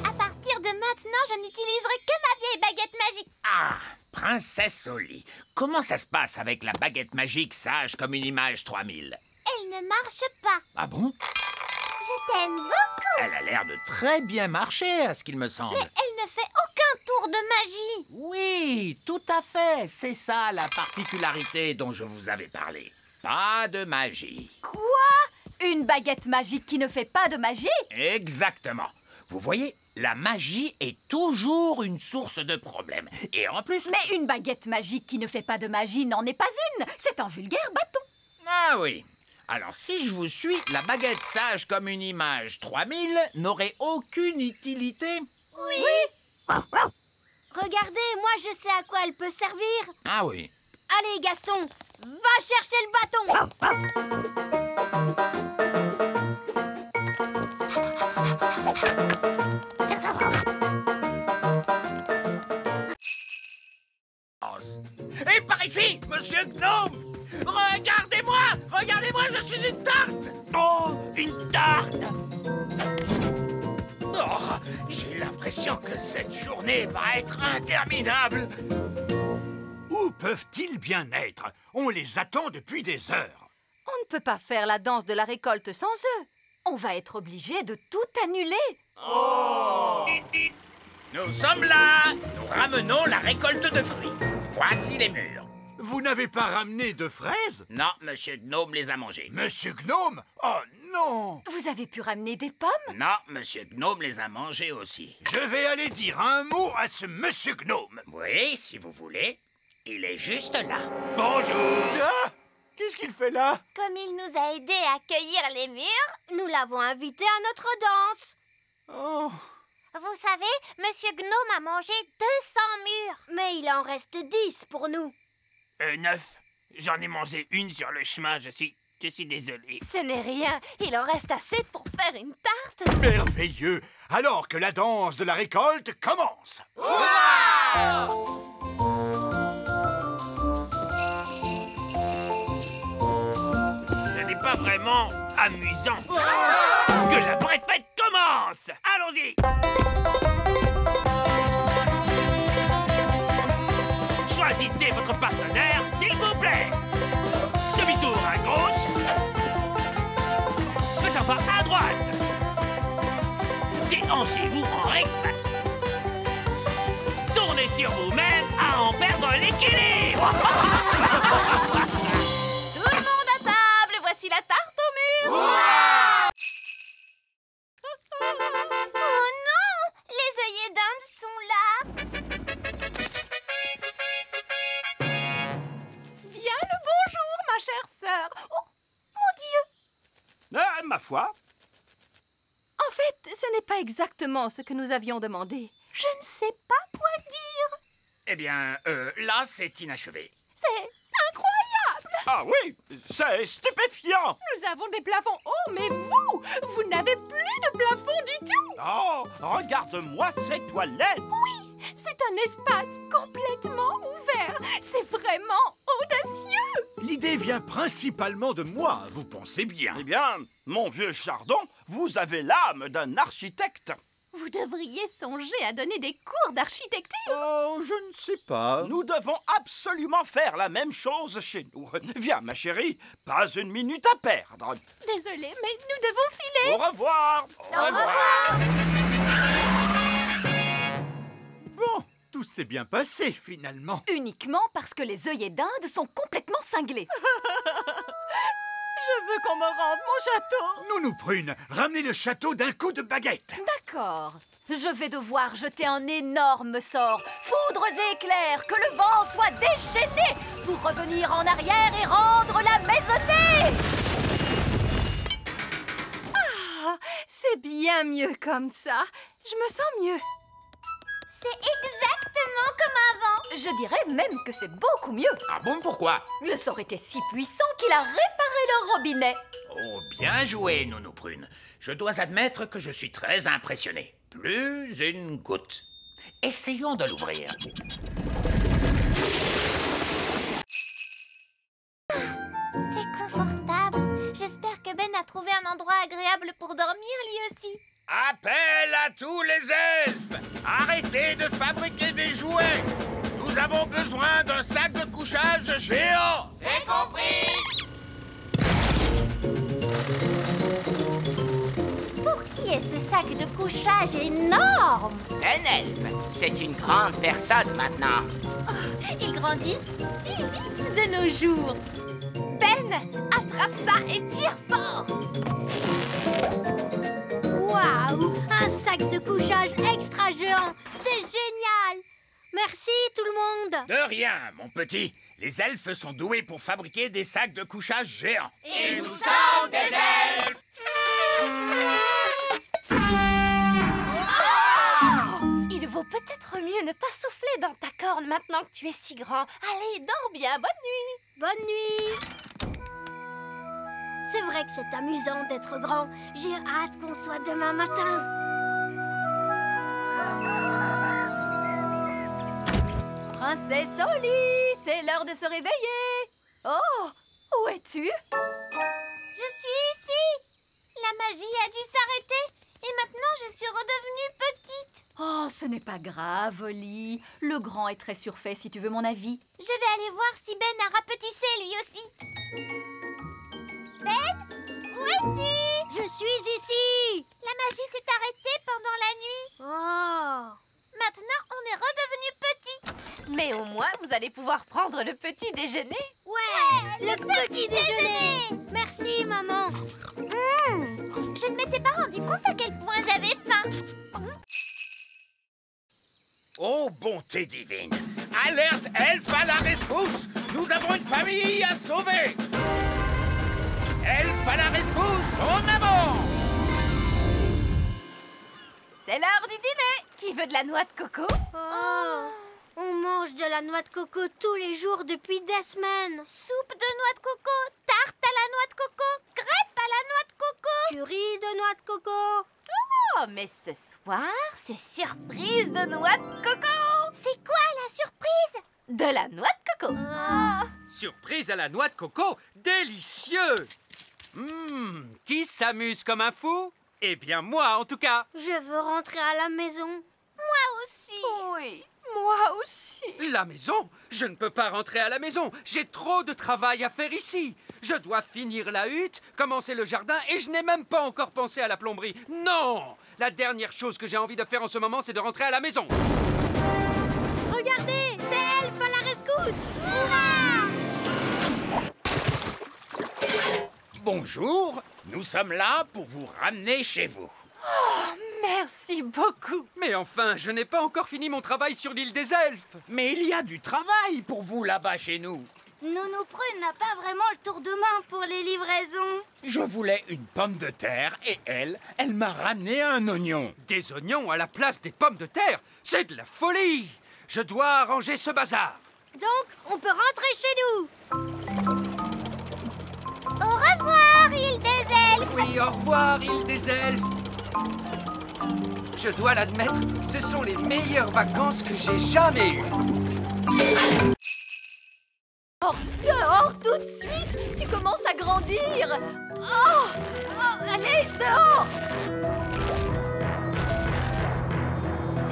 À partir de maintenant, je n'utiliserai que ma vieille baguette magique. Ah, princesse Oli, comment ça se passe avec la baguette magique sage comme une image 3000? Elle ne marche pas. Ah bon? Je t'aime beaucoup. Elle a l'air de très bien marcher, à ce qu'il me semble. Mais elle ne fait aucun tour de magie. Oui, tout à fait. C'est ça la particularité dont je vous avais parlé. Pas de magie. Quoi? Une baguette magique qui ne fait pas de magie? Exactement. Vous voyez, la magie est toujours une source de problèmes. Et en plus... Mais une baguette magique qui ne fait pas de magie n'en est pas une. C'est un vulgaire bâton. Ah oui. Alors, si je vous suis, la baguette sage comme une image 3000 n'aurait aucune utilité. Oui. Regardez, moi je sais à quoi elle peut servir. Ah oui. Allez, Gaston, va chercher le bâton. Et par ici, monsieur Gnome! Regardez-moi! Regardez-moi, je suis une tarte! Oh, une tarte! Oh, j'ai l'impression que cette journée va être interminable. Où peuvent-ils bien être? On les attend depuis des heures. On ne peut pas faire la danse de la récolte sans eux. On va être obligé de tout annuler. Oh! Nous sommes là! Nous ramenons la récolte de fruits. Voici les murs. Vous n'avez pas ramené de fraises? Non, monsieur Gnome les a mangées. Monsieur Gnome? Oh non! Vous avez pu ramener des pommes? Non, monsieur Gnome les a mangées aussi. Je vais aller dire un mot à ce monsieur Gnome. Oui, si vous voulez. Il est juste là. Bonjour! Ah! Qu'est-ce qu'il fait là? Comme il nous a aidés à cueillir les murs, nous l'avons invité à notre danse. Oh! Vous savez, Monsieur Gnome a mangé 200 murs. Mais il en reste 10 pour nous. 9. J'en ai mangé une sur le chemin, je suis désolé. Ce n'est rien. Il en reste assez pour faire une tarte. Merveilleux! Alors que la danse de la récolte commence! Ce n'est pas vraiment amusant. Que la vraie fête commence! Allons-y! Choisissez votre partenaire, s'il vous plaît. Demi-tour à gauche. Faites un pas à droite. Déhanchez-vous en rythme. Tournez sur vous-même à en perdre l'équilibre. Tout le monde à table. Voici la tarte au mur. Oh non! Les œillets d'Inde sont là. Bien le bonjour, ma chère sœur. Oh, mon Dieu! Ma foi. En fait, ce n'est pas exactement ce que nous avions demandé. Je ne sais pas quoi dire. Eh bien, là, c'est inachevé. C'est incroyable! Ah oui, c'est stupéfiant. Nous avons des plafonds hauts, mais vous n'avez plus de plafond du tout! Oh, regarde-moi ces toilettes. Oui, c'est un espace complètement ouvert. C'est vraiment audacieux! L'idée vient principalement de moi, vous pensez bien. Eh bien, mon vieux Chardon, vous avez l'âme d'un architecte. Vous devriez songer à donner des cours d'architecture. Oh, je ne sais pas. Nous devons absolument faire la même chose chez nous. Viens, ma chérie, pas une minute à perdre. Désolée, mais nous devons filer. Au revoir. Au revoir. Bon, tout Tout s'est bien passé, finalement. Uniquement parce que les œillets d'Inde sont complètement cinglés. Je veux qu'on me rende mon château. Nounou Prune, ramenez le château d'un coup de baguette. D'accord. Je vais devoir jeter un énorme sort. Foudres et éclairs, que le vent soit déchaîné pour revenir en arrière et rendre la maisonnée. Ah, c'est bien mieux comme ça. Je me sens mieux. C'est exactement comme avant. Je dirais même que c'est beaucoup mieux. Ah bon, pourquoi? Le sort était si puissant qu'il a réparé le robinet. Oh, bien joué, Nounou Prune. Je dois admettre que je suis très impressionné. Plus une goutte. Essayons de l'ouvrir. C'est confortable. J'espère que Ben a trouvé un endroit agréable pour dormir lui aussi. Appel à tous les elfes! Arrêtez de fabriquer des jouets! Nous avons besoin d'un sac de couchage géant! C'est compris! Pour qui est ce sac de couchage énorme? Un elfe, c'est une grande personne maintenant. Ils grandissent si vite de nos jours. Ben, attrape ça et tire fort. Waouh, un sac de couchage extra géant. C'est génial. Merci tout le monde. De rien, mon petit. Les elfes sont doués pour fabriquer des sacs de couchage géants. Et nous sommes des elfes! Il vaut peut-être mieux ne pas souffler dans ta corne maintenant que tu es si grand. Allez, dors bien. Bonne nuit. Bonne nuit. C'est vrai que c'est amusant d'être grand. J'ai hâte qu'on soit demain matin. Princesse Oli, c'est l'heure de se réveiller. Oh, où es-tu? Je suis ici. La magie a dû s'arrêter et maintenant je suis redevenue petite. Oh, ce n'est pas grave, Oli. Le grand est très surfait, si tu veux mon avis. Je vais aller voir si Ben a rapetissé lui aussi. Ben, où es-tu? Je suis ici. La magie s'est arrêtée pendant la nuit. Oh. Maintenant, on est redevenu petit. Mais au moins, vous allez pouvoir prendre le petit déjeuner. Ouais, le petit déjeuner. Merci, maman. Je ne m'étais pas rendu compte à quel point j'avais faim. Oh, bonté divine! Alerte elfe à la rescousse! Nous avons une famille à sauver! Elfe à la rescousse, en avant! C'est l'heure du dîner. Qui veut de la noix de coco? Oh, on mange de la noix de coco tous les jours depuis des semaines. Soupe de noix de coco, tarte à la noix de coco, crêpe à la noix de coco, curry de noix de coco. Oh, mais ce soir, c'est surprise de noix de coco. C'est quoi la surprise? De la noix de coco. Surprise à la noix de coco, délicieux! Qui s'amuse comme un fou? Eh bien moi, en tout cas. Je veux rentrer à la maison. Moi aussi. Oui, moi aussi. La maison? Je ne peux pas rentrer à la maison. J'ai trop de travail à faire ici. Je dois finir la hutte, commencer le jardin et je n'ai même pas encore pensé à la plomberie. Non! La dernière chose que j'ai envie de faire en ce moment, c'est de rentrer à la maison. Regardez, c'est Elfe à la rescousse. Hurrah! Bonjour, nous sommes là pour vous ramener chez vous. Oh, merci beaucoup. Mais enfin, je n'ai pas encore fini mon travail sur l'île des elfes. Mais il y a du travail pour vous là-bas chez nous. Nounou Prune n'a pas vraiment le tour de main pour les livraisons. Je voulais une pomme de terre et elle m'a ramené un oignon. Des oignons à la place des pommes de terre? C'est de la folie! Je dois arranger ce bazar. Donc, on peut rentrer chez nous. Au revoir, île des elfes. Oui, au revoir, île des elfes. Je dois l'admettre, ce sont les meilleures vacances que j'ai jamais eues. Oh, dehors tout de suite! Tu commences à grandir! Oh, allez, dehors!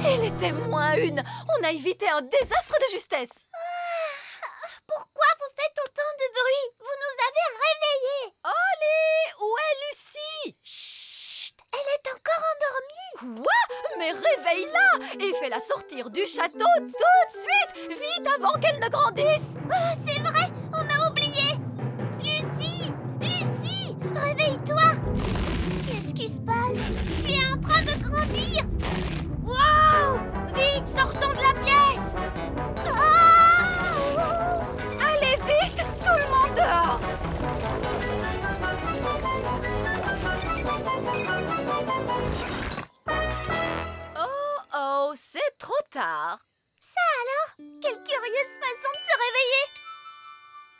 Il était moins une! On a évité un désastre de justesse! Pourquoi vous faites autant de bruit? Vous nous avez réveillés. Oli! Où est Lucie? Chut! Elle est encore endormie. Quoi? Mais réveille-la et fais-la sortir du château tout de suite, vite avant qu'elle ne grandisse. Oh, c'est vrai, on a oublié. Lucie, Lucie, réveille-toi. Qu'est-ce qui se passe? Tu es en train de grandir. Wow! Vite, sortons de la pièce! Allez vite, tout le monde dehors. Oh, c'est trop tard. Ça alors? Quelle curieuse façon de se réveiller.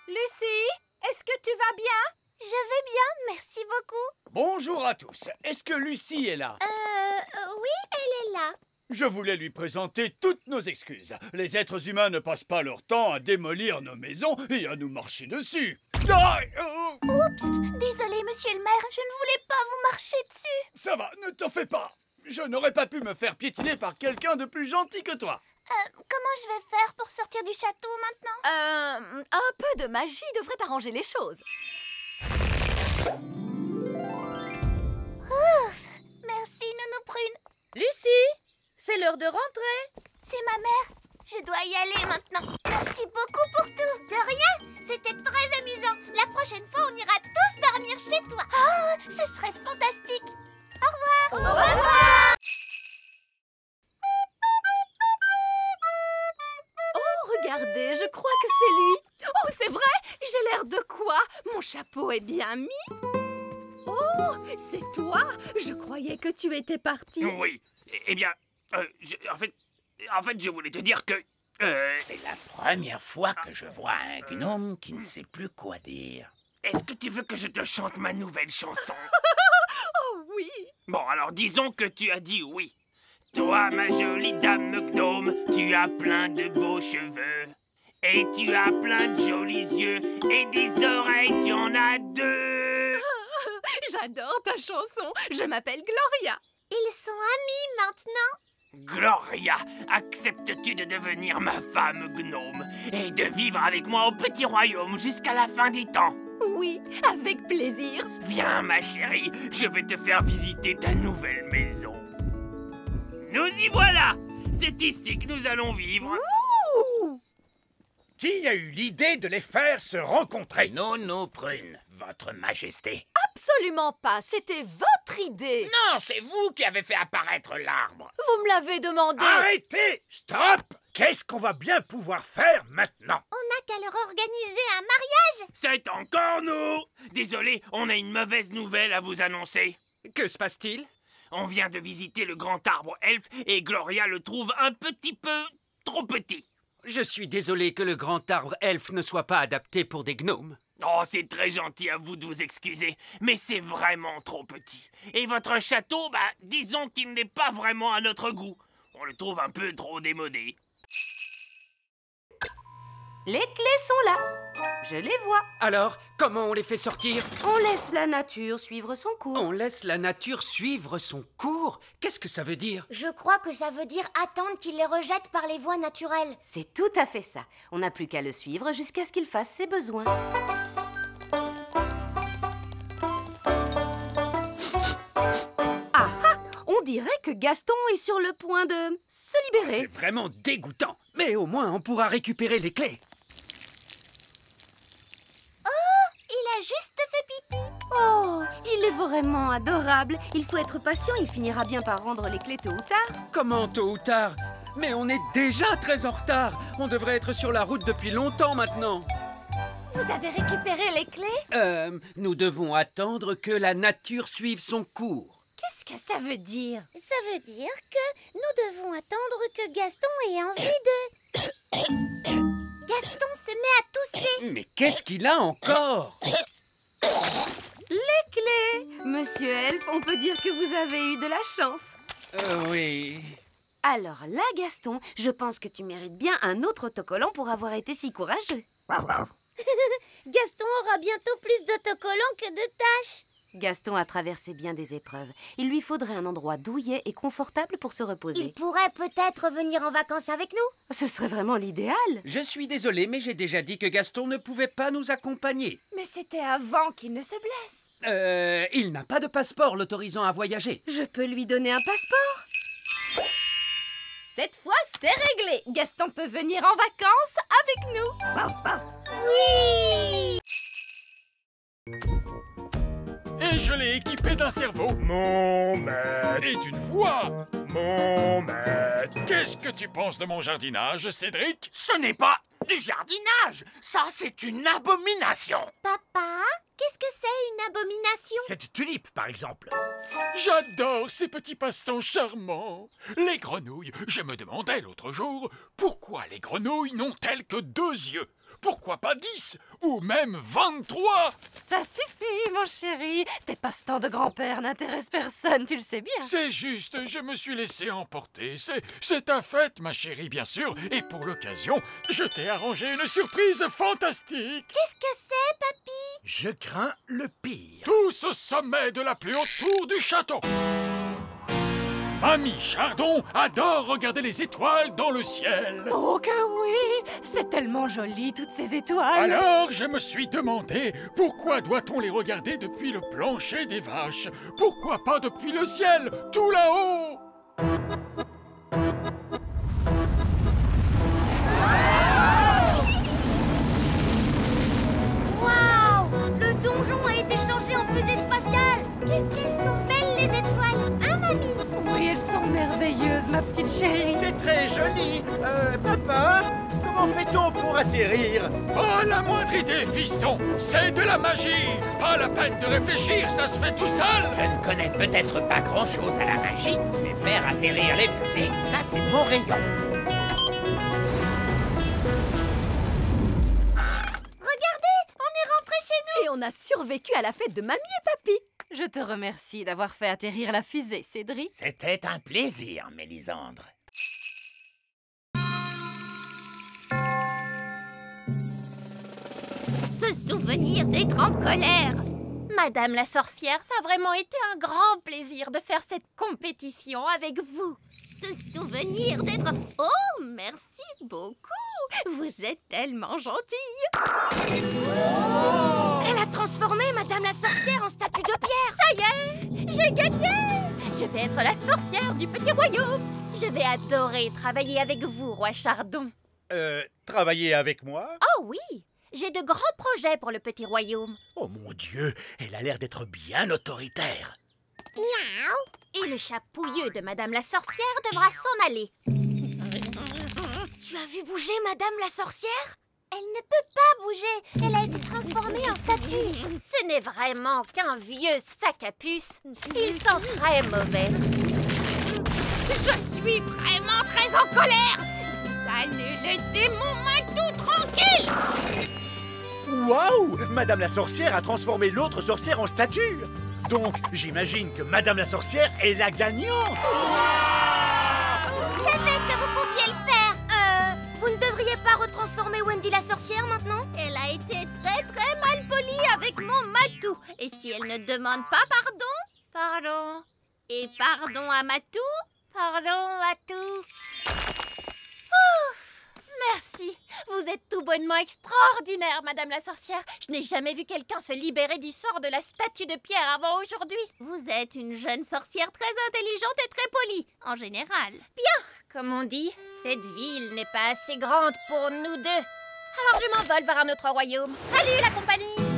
Lucie, est-ce que tu vas bien? Je vais bien, merci beaucoup. Bonjour à tous. Est-ce que Lucie est là? Oui, elle est là. Je voulais lui présenter toutes nos excuses. Les êtres humains ne passent pas leur temps à démolir nos maisons et à nous marcher dessus. Oups, désolé, monsieur le maire, je ne voulais pas vous marcher dessus. Ça va, ne t'en fais pas. Je n'aurais pas pu me faire piétiner par quelqu'un de plus gentil que toi. Comment je vais faire pour sortir du château maintenant? Un peu de magie devrait arranger les choses. Ouf, merci, Nounou Prune. Lucie, c'est l'heure de rentrer. C'est ma mère. Je dois y aller maintenant. Merci beaucoup pour tout. De rien, c'était très amusant. La prochaine fois, on ira tous dormir chez toi. Oh, ce serait fantastique. Au revoir. Au revoir. Oh, regardez, je crois que c'est lui. Oh, c'est vrai, j'ai l'air de quoi? Mon chapeau est bien mis. Oh, c'est toi? Je croyais que tu étais parti. Oui. Eh bien, en fait, je voulais te dire que... C'est la première fois que je vois un gnome qui ne sait plus quoi dire. Est-ce que tu veux que je te chante ma nouvelle chanson? Oh oui. Bon, alors disons que tu as dit oui. Toi, ma jolie dame gnome, tu as plein de beaux cheveux. Et tu as plein de jolis yeux. Et des oreilles, tu en as deux. J'adore ta chanson. Je m'appelle Gloria. Ils sont amis maintenant. Gloria, acceptes-tu de devenir ma femme gnome et de vivre avec moi au petit royaume jusqu'à la fin des temps? Oui, avec plaisir. Viens, ma chérie, je vais te faire visiter ta nouvelle maison. Nous y voilà! C'est ici que nous allons vivre. Ouh! Qui a eu l'idée de les faire se rencontrer? Nounou Prune, votre majesté. Absolument pas, c'était votre idée. Non, c'est vous qui avez fait apparaître l'arbre. Vous me l'avez demandé. Arrêtez! Stop! Qu'est-ce qu'on va bien pouvoir faire maintenant? On n'a qu'à leur organiser un mariage. C'est encore nous! Désolé, on a une mauvaise nouvelle à vous annoncer. Que se passe-t-il? On vient de visiter le grand arbre elfe et Gloria le trouve un petit peu trop petit. Je suis désolé que le grand arbre elfe ne soit pas adapté pour des gnomes. Oh, c'est très gentil à vous de vous excuser, mais c'est vraiment trop petit. Et votre château, disons qu'il n'est pas vraiment à notre goût. On le trouve un peu trop démodé. Les clés sont là. Je les vois. Alors, comment on les fait sortir? On laisse la nature suivre son cours. On laisse la nature suivre son cours? Qu'est-ce que ça veut dire? Je crois que ça veut dire attendre qu'il les rejette par les voies naturelles. C'est tout à fait ça. On n'a plus qu'à le suivre jusqu'à ce qu'il fasse ses besoins. Ah ah! On dirait que Gaston est sur le point de se libérer. C'est vraiment dégoûtant. Mais au moins, on pourra récupérer les clés. Il a juste fait pipi. Oh, il est vraiment adorable. Il faut être patient, il finira bien par rendre les clés tôt ou tard. Comment tôt ou tard? Mais on est déjà très en retard. On devrait être sur la route depuis longtemps maintenant. Vous avez récupéré les clés? Nous devons attendre que la nature suive son cours. Qu'est-ce que ça veut dire? Ça veut dire que nous devons attendre que Gaston ait envie de... Gaston se met à tousser. Mais qu'est-ce qu'il a encore? Les clés! Monsieur Elfe, on peut dire que vous avez eu de la chance. Oui. Alors là, Gaston, je pense que tu mérites bien un autre autocollant pour avoir été si courageux. Gaston aura bientôt plus d'autocollants que de tâches. Gaston a traversé bien des épreuves. Il lui faudrait un endroit douillet et confortable pour se reposer. Il pourrait peut-être venir en vacances avec nous. Ce serait vraiment l'idéal. Je suis désolé, mais j'ai déjà dit que Gaston ne pouvait pas nous accompagner. Mais c'était avant qu'il ne se blesse. Il n'a pas de passeport l'autorisant à voyager. Je peux lui donner un passeport. Cette fois, c'est réglé. Gaston peut venir en vacances avec nous. Oui! Et je l'ai équipé d'un cerveau. Mon maître. Et d'une voix. Mon maître. Qu'est-ce que tu penses de mon jardinage, Cédric? Ce n'est pas du jardinage. Ça, c'est une abomination. Papa, qu'est-ce que c'est une abomination? Cette tulipe, par exemple. J'adore ces petits passe-temps charmants. Les grenouilles. Je me demandais l'autre jour, pourquoi les grenouilles n'ont-elles que 2 yeux? Pourquoi pas 10 ou même 23? Ça suffit, mon chéri. Tes passe-temps de grand-père n'intéressent personne, tu le sais bien. C'est juste, je me suis laissé emporter. C'est ta fête, ma chérie, bien sûr. Et pour l'occasion, je t'ai arrangé une surprise fantastique. Qu'est-ce que c'est, papy? Je crains le pire. Tous au sommet de la plus haute tour du château. Mamie Chardon adore regarder les étoiles dans le ciel. Oh que oui! C'est tellement joli, toutes ces étoiles. Alors, je me suis demandé, pourquoi doit-on les regarder depuis le plancher des vaches? Pourquoi pas depuis le ciel, tout là-haut? Waouh! Le donjon a été changé en fusée spatiale. Qu'est-ce qu'elles sont belles, les étoiles, hein, mamie? Oui, elles sont merveilleuses, ma petite chérie. C'est très joli. Papa, comment fait-on pour atterrir? Pas la moindre idée, fiston. C'est de la magie. Pas la peine de réfléchir, ça se fait tout seul. Je ne connais peut-être pas grand-chose à la magie, mais faire atterrir les fusées, ça, c'est mon rayon. Regardez, on est rentré chez nous. Et on a survécu à la fête de mamie et papy. Je te remercie d'avoir fait atterrir la fusée, Cédric. C'était un plaisir, Mélisandre. Se souvenir d'être en colère. Madame la sorcière, ça a vraiment été un grand plaisir de faire cette compétition avec vous. Se souvenir d'être... Oh, merci beaucoup. Vous êtes tellement gentille. Elle a transformé Madame la sorcière en statue de pierre. Ça y est, j'ai gagné. Je vais être la sorcière du petit royaume. Je vais adorer travailler avec vous, roi Chardon. Travailler avec moi? Oh oui, j'ai de grands projets pour le petit royaume. Oh mon Dieu, elle a l'air d'être bien autoritaire. Miaou. Et le chat pouilleux de Madame la sorcière devra s'en aller. Tu as vu bouger Madame la sorcière? Elle ne peut pas bouger. Elle a été transformée en statue. Ce n'est vraiment qu'un vieux sac à puce. Il sent très mauvais. Je suis vraiment très en colère. Vous allez laisser mon Matou tranquille. Waouh! Madame la sorcière a transformé l'autre sorcière en statue. Donc, j'imagine que Madame la sorcière est la gagnante. Je savais que vous pouviez le faire. Vous ne devriez pas retransformer Wendy la sorcière maintenant? Elle a été très mal polie avec mon Matou. Et si elle ne demande pas pardon? Pardon. Et pardon à Matou? Pardon, Matou. Ouf, merci. Vous êtes tout bonnement extraordinaire, Madame la sorcière. Je n'ai jamais vu quelqu'un se libérer du sort de la statue de pierre avant aujourd'hui. Vous êtes une jeune sorcière très intelligente et très polie, en général. Bien, comme on dit, cette ville n'est pas assez grande pour nous deux. Alors je m'envole vers un autre royaume. Salut la compagnie!